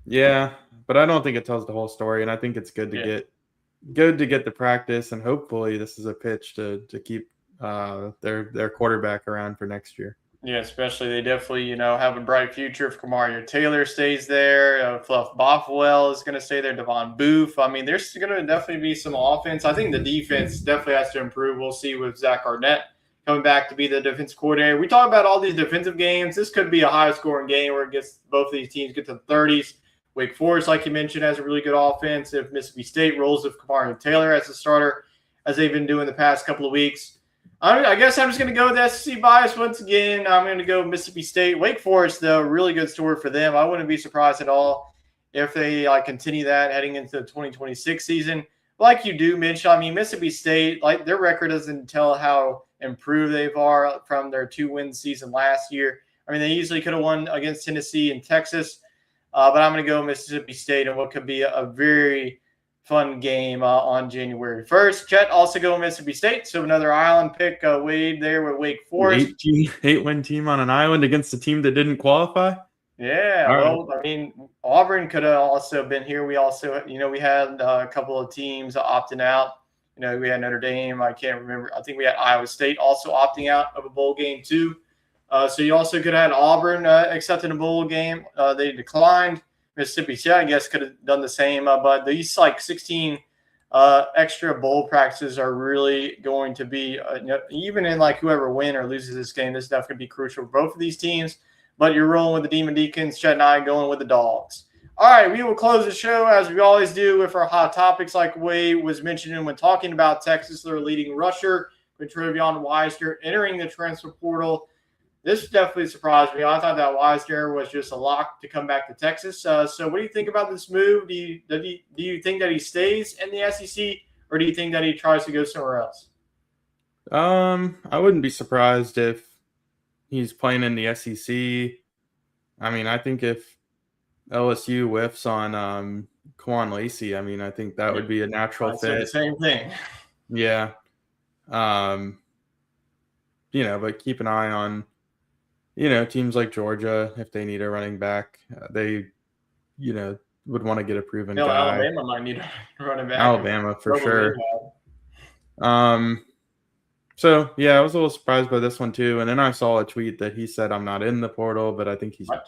Yeah, but I don't think it tells the whole story. And I think it's good to get the practice. And hopefully this is a pitch to keep their quarterback around for next year. Yeah, especially they definitely, have a bright future if Kamario Taylor stays there. Fluff Bothwell is going to stay there. Devon Booth. I mean, there's going to definitely be some offense. I think the defense definitely has to improve. We'll see with Zach Arnett coming back to be the defense coordinator. We talk about all these defensive games. This could be a high-scoring game where it gets both of these teams get to the 30s. Wake Forest, like you mentioned, has a really good offense. If Mississippi State rolls with Kamario Taylor as a starter, as they've been doing the past couple of weeks, I guess I'm just going to go with SEC bias once again. I'm going to go Mississippi State. Wake Forest, though, really good story for them. I wouldn't be surprised at all if they continue that heading into the 2026 season. Like you do mention, I mean, Mississippi State, their record doesn't tell how improved they are from their 2-win season last year. I mean, they easily could have won against Tennessee and Texas, but I'm going to go Mississippi State in what could be a very fun game on January 1st. Chet also go Mississippi State, so another island pick. Wade there with Wake Forest. 8-win team on an island against a team that didn't qualify? Yeah, well, I mean, Auburn could have also been here. We also, we had a couple of teams opting out. We had Notre Dame. I can't remember. I think we had Iowa State also opting out of a bowl game too. So you also could have had Auburn accepting a bowl game. They declined. Mississippi State, I guess, could have done the same. But these 16 extra bowl practices are really going to be, even in whoever wins or loses this game, this is definitely going to be crucial for both of these teams. But you're rolling with the Demon Deacons, Chet and I going with the Dogs. All right, we will close the show as we always do with our hot topics, like Wade was mentioning when talking about Texas, their leading rusher, Trevion Wisner, entering the transfer portal. This definitely surprised me. I thought that Wisner was just a lock to come back to Texas. So, what do you think about this move? Do you think that he stays in the SEC, or do you think that he tries to go somewhere else? I wouldn't be surprised if he's playing in the SEC. I mean, I think if LSU whiffs on Quan Lacey, I mean, I think that would be a natural I said the fit. same thing. Yeah. Um, but keep an eye on, teams like Georgia, if they need a running back, they, would want to get a proven guy. Alabama might need a running back with Alabama for trouble they sure. So yeah, I was a little surprised by this one too. And then I saw a tweet that he said I'm not in the portal, but I think he's What?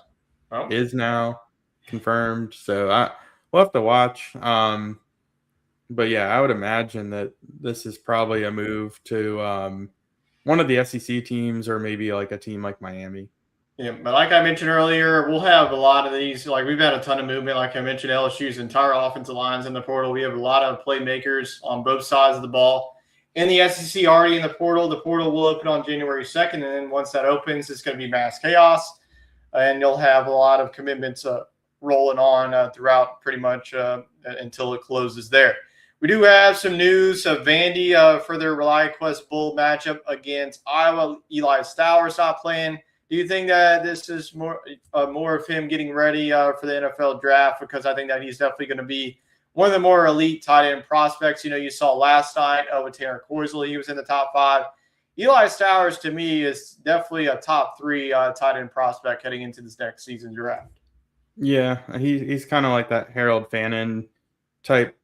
Oh. is now confirmed. So we'll have to watch. But yeah, I would imagine that this is probably a move to one of the SEC teams, or maybe like a team like Miami. Yeah, but like I mentioned earlier, we'll have a lot of these. Like we've had a ton of movement. Like I mentioned, LSU's entire offensive lines in the portal. We have a lot of playmakers on both sides of the ball. In the SEC already in the portal. The portal will open on January 2nd. And then once that opens, it's going to be mass chaos. And you'll have a lot of commitments rolling on throughout pretty much until it closes there. We do have some news of Vandy for their ReliaQuest Bowl matchup against Iowa. Eli Stowers not playing. Do you think that this is more of him getting ready for the NFL draft? Because I think that he's definitely going to be one of the more elite tight end prospects. You saw last night with Tanner Corsley, he was in the top 5. Eli Stowers, to me, is definitely a top 3 tight end prospect heading into this next season draft. Yeah, he's kind of like that Harold Fannin type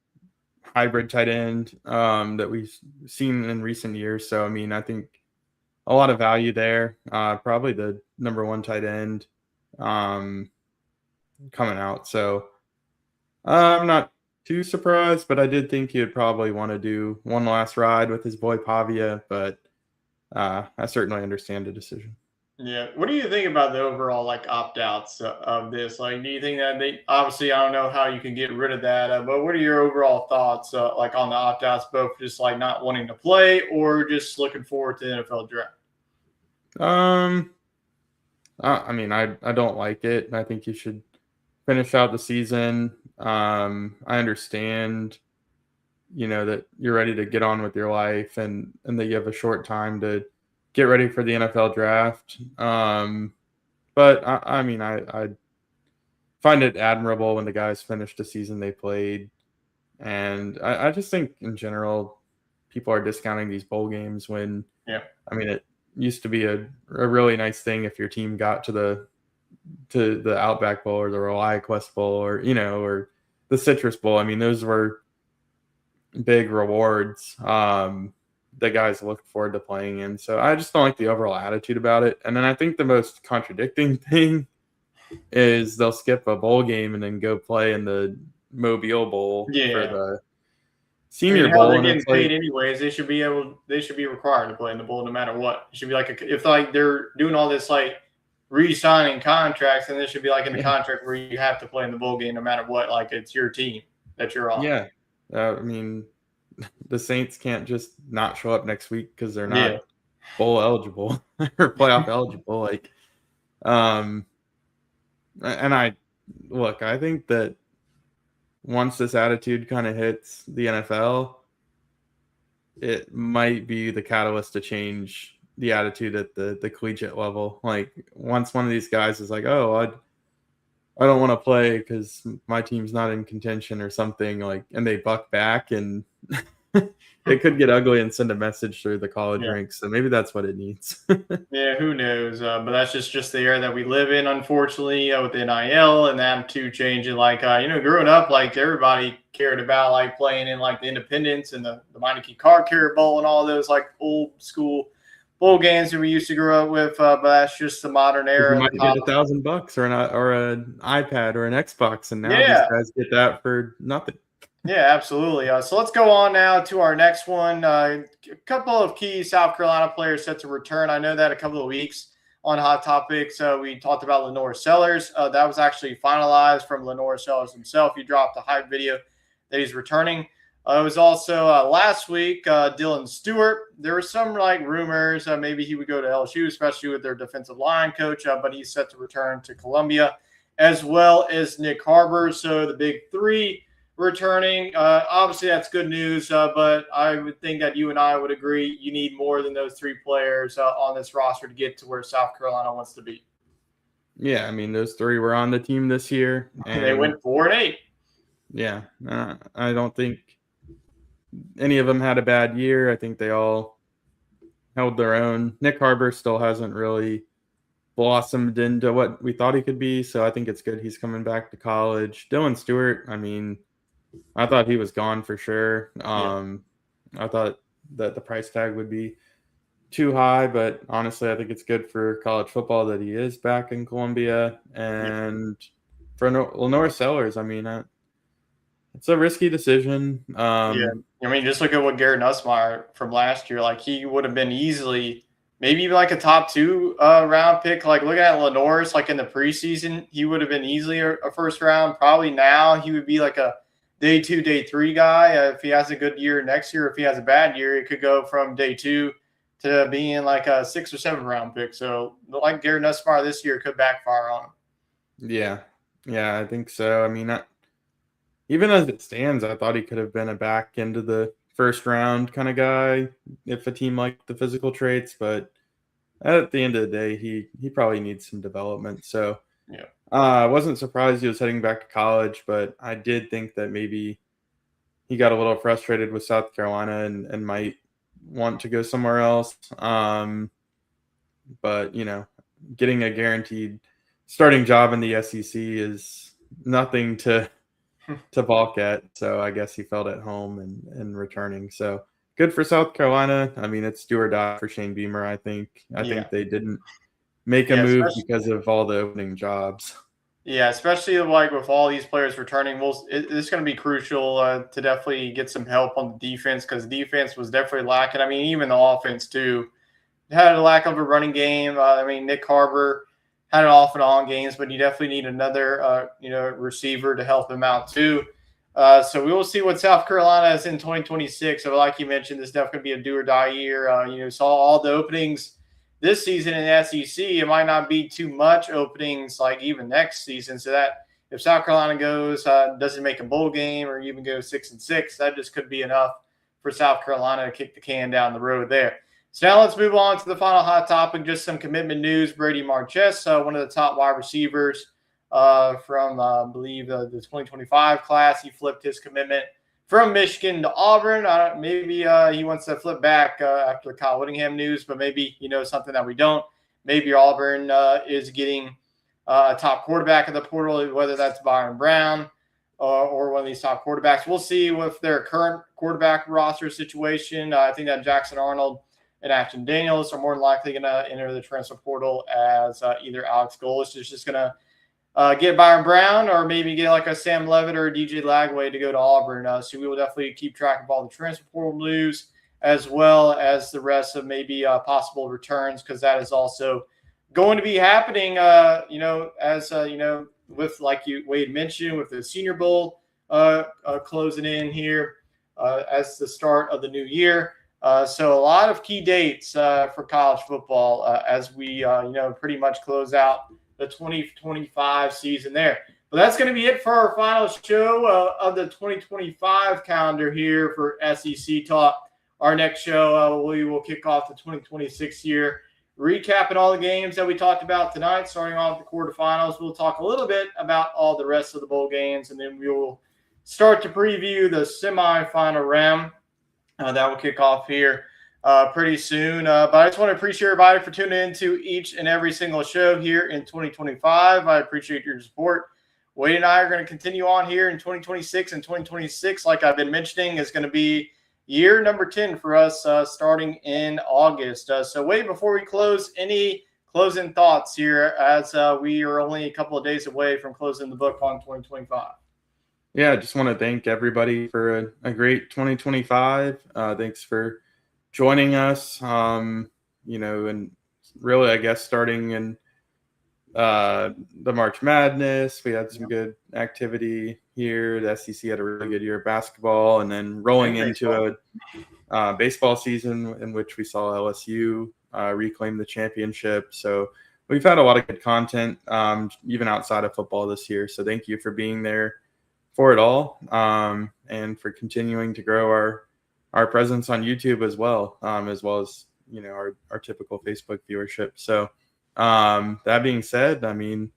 hybrid tight end that we've seen in recent years. So, I mean, I think a lot of value there. Probably the number 1 tight end coming out. So I'm not too surprised, but I did think he would probably want to do one last ride with his boy Pavia, but I certainly understand the decision. Yeah. What do you think about the overall opt-outs of this? Do you think that they obviously I don't know how you can get rid of that, but what are your overall thoughts on the opt-outs, both just not wanting to play or just looking forward to the NFL draft? I mean, I don't like it. I think you should finish out the season. I understand, that you're ready to get on with your life and that you have a short time to get ready for the NFL draft. But I mean, I find it admirable when the guys finish the season they played. And I just think in general, people are discounting these bowl games when, I mean, it used to be a really nice thing if your team got to the Outback Bowl or the ReliaQuest Bowl or the Citrus Bowl. I mean, those were big rewards that guys looked forward to playing in. So I just don't like the overall attitude about it. And then I think the most contradicting thing is they'll skip a bowl game and then go play in the Mobile Bowl for the Senior Bowl. They're getting paid anyways. They should be required to play in the bowl no matter what. It should be if they're doing all this re-signing contracts, and this should be in the contract where you have to play in the bowl game no matter what. It's your team that you're on. Yeah. I mean, the Saints can't just not show up next week because they're not bowl eligible or playoff eligible. And I think that once this attitude kind of hits the NFL, it might be the catalyst to change the attitude at the collegiate level. Once one of these guys is like, oh, I don't want to play because my team's not in contention or something, and they buck back, and it could get ugly and send a message through the college ranks. So maybe that's what it needs. Yeah, who knows? But that's just the era that we live in, unfortunately, with the NIL and that too changing. Growing up, everybody cared about playing in the Independence and the Meineke Car Carrier Bowl and all those old school bowl games that we used to grow up with. But that's just the modern era. You might get $1,000 or an iPad or an Xbox, and now these guys get that for nothing. Yeah, absolutely. So let's go on now to our next one. A couple of key South Carolina players set to return. I know that a couple of weeks on Hot Topics, we talked about Lenore Sellers. That was actually finalized from Lenore Sellers himself. He dropped a hype video that he's returning. It was also last week, Dylan Stewart. There were some rumors maybe he would go to LSU, especially with their defensive line coach, but he's set to return to Columbia, as well as Nick Harbor. So the big three returning. Obviously, that's good news, but I would think that you and I would agree you need more than those three players on this roster to get to where South Carolina wants to be. Yeah, I mean, those three were on the team this year. And they went 4-8. Yeah, I don't think any of them had a bad year. I think they all held their own. Nick Harbor still hasn't really blossomed into what we thought he could be, so I think it's good he's coming back to college. Dylan Stewart, I mean, I thought he was gone for sure. I thought that the price tag would be too high, but honestly, I think it's good for college football that he is back in Columbia. And for Lenore Sellers, I mean, it's a risky decision. I mean, just look at what Garrett Nussmeier from last year. Like, he would have been easily maybe even like a top 2 round pick. Like, looking at Lenore's, like in the preseason, he would have been easily a first round. Probably now he would be like a day 2, day 3 guy. If he has a good year next year, if he has a bad year, it could go from day 2 to being like a 6 or 7 round pick. So, like Garrett Nussmeier this year could backfire on him. Yeah, I think so. I mean, even as it stands, I thought he could have been a back into the first round kind of guy if a team liked the physical traits, but at the end of the day, he probably needs some development. So I wasn't surprised he was heading back to college, but I did think that maybe he got a little frustrated with South Carolina and might want to go somewhere else. But, getting a guaranteed starting job in the SEC is nothing to balk at. So I guess he felt at home and returning. So good for South Carolina. I mean, it's do or die for Shane Beamer, I think. I think they didn't make a move because of all the opening jobs. Yeah, especially like with all these players returning, it's going to be crucial to definitely get some help on the defense, because defense was definitely lacking. I mean, even the offense too had a lack of a running game. I mean, Nick Harbor had an off and on games, but you definitely need another receiver to help him out too. So we will see what South Carolina is in 2026. So like you mentioned, this is definitely going to be a do or die year. Saw all the openings this season in the SEC. It might not be too much openings like even next season. So that if South Carolina goes, doesn't make a bowl game or even go 6-6, that just could be enough for South Carolina to kick the can down the road there. So now let's move on to the final hot topic, just some commitment news. Brady Marchess, one of the top wide receivers from, I believe, the 2025 class. He flipped his commitment from Michigan to Auburn. Maybe he wants to flip back after the Kyle Whittingham news, but maybe something that we don't. Maybe Auburn is getting a top quarterback in the portal, whether that's Byron Brown or one of these top quarterbacks. We'll see with their current quarterback roster situation. I think that Jackson Arnold and Ashton Daniels are more than likely going to enter the transfer portal, as either Alex Golesh is just going to get Byron Brown, or maybe get like a Sam Levitt or a DJ Lagway to go to Auburn. So we will definitely keep track of all the transfer portal news, as well as the rest of maybe possible returns, because that is also going to be happening, with, like Wade mentioned, with the Senior Bowl closing in here as the start of the new year. So a lot of key dates for college football as we, pretty much close out the 2025 season there. But that's going to be it for our final show of the 2025 calendar here for SEC Talk. Our next show, we will kick off the 2026 year, recapping all the games that we talked about tonight, starting off the quarterfinals. We'll talk a little bit about all the rest of the bowl games, and then we will start to preview the semifinal round. That will kick off here pretty soon. But I just want to appreciate everybody for tuning into each and every single show here in 2025. I appreciate your support. Wade and I are going to continue on here in 2026, and 2026, like I've been mentioning, is going to be year number 10 for us starting in August. So Wade, before we close, any closing thoughts here, as we are only a couple of days away from closing the book on 2025? Yeah, I just want to thank everybody for a great 2025. Thanks for joining us, and really, I guess, starting in the March Madness. We had some good activity here. The SEC had a really good year of basketball, and then rolling into a baseball season in which we saw LSU reclaim the championship. So we've had a lot of good content, even outside of football this year. So thank you for being there for it all, and for continuing to grow our presence on YouTube as well as our typical Facebook viewership. So that being said, I mean,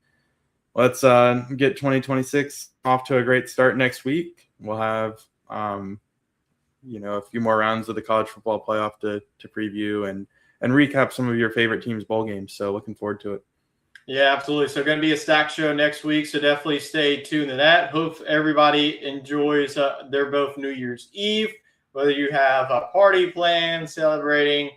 let's get 2026 off to a great start next week. We'll have a few more rounds of the college football playoff to preview and recap some of your favorite teams' bowl games. So looking forward to it. Yeah, absolutely. So going to be a stacked show next week. So definitely stay tuned to that. Hope everybody enjoys their both New Year's Eve, whether you have a party planned, celebrating.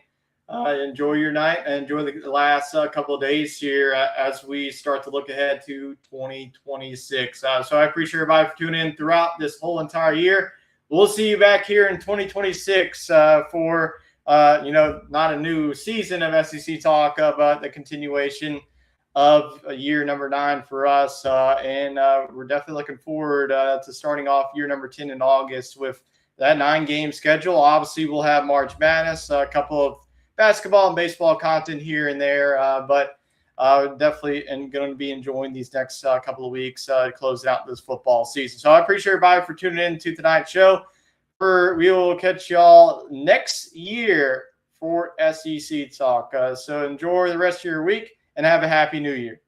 Enjoy your night and enjoy the last couple of days here as we start to look ahead to 2026. So I appreciate everybody for tuning in throughout this whole entire year. We'll see you back here in 2026 for not a new season of SEC Talk, but the continuation of year number 9 for us. And we're definitely looking forward to starting off year number 10 in August with that 9-game schedule. Obviously, we'll have March Madness, a couple of basketball and baseball content here and there, but definitely and going to be enjoying these next couple of weeks to close out this football season. So I appreciate everybody for tuning in to tonight's show. We will catch y'all next year for SEC Talk. So enjoy the rest of your week and have a happy new year.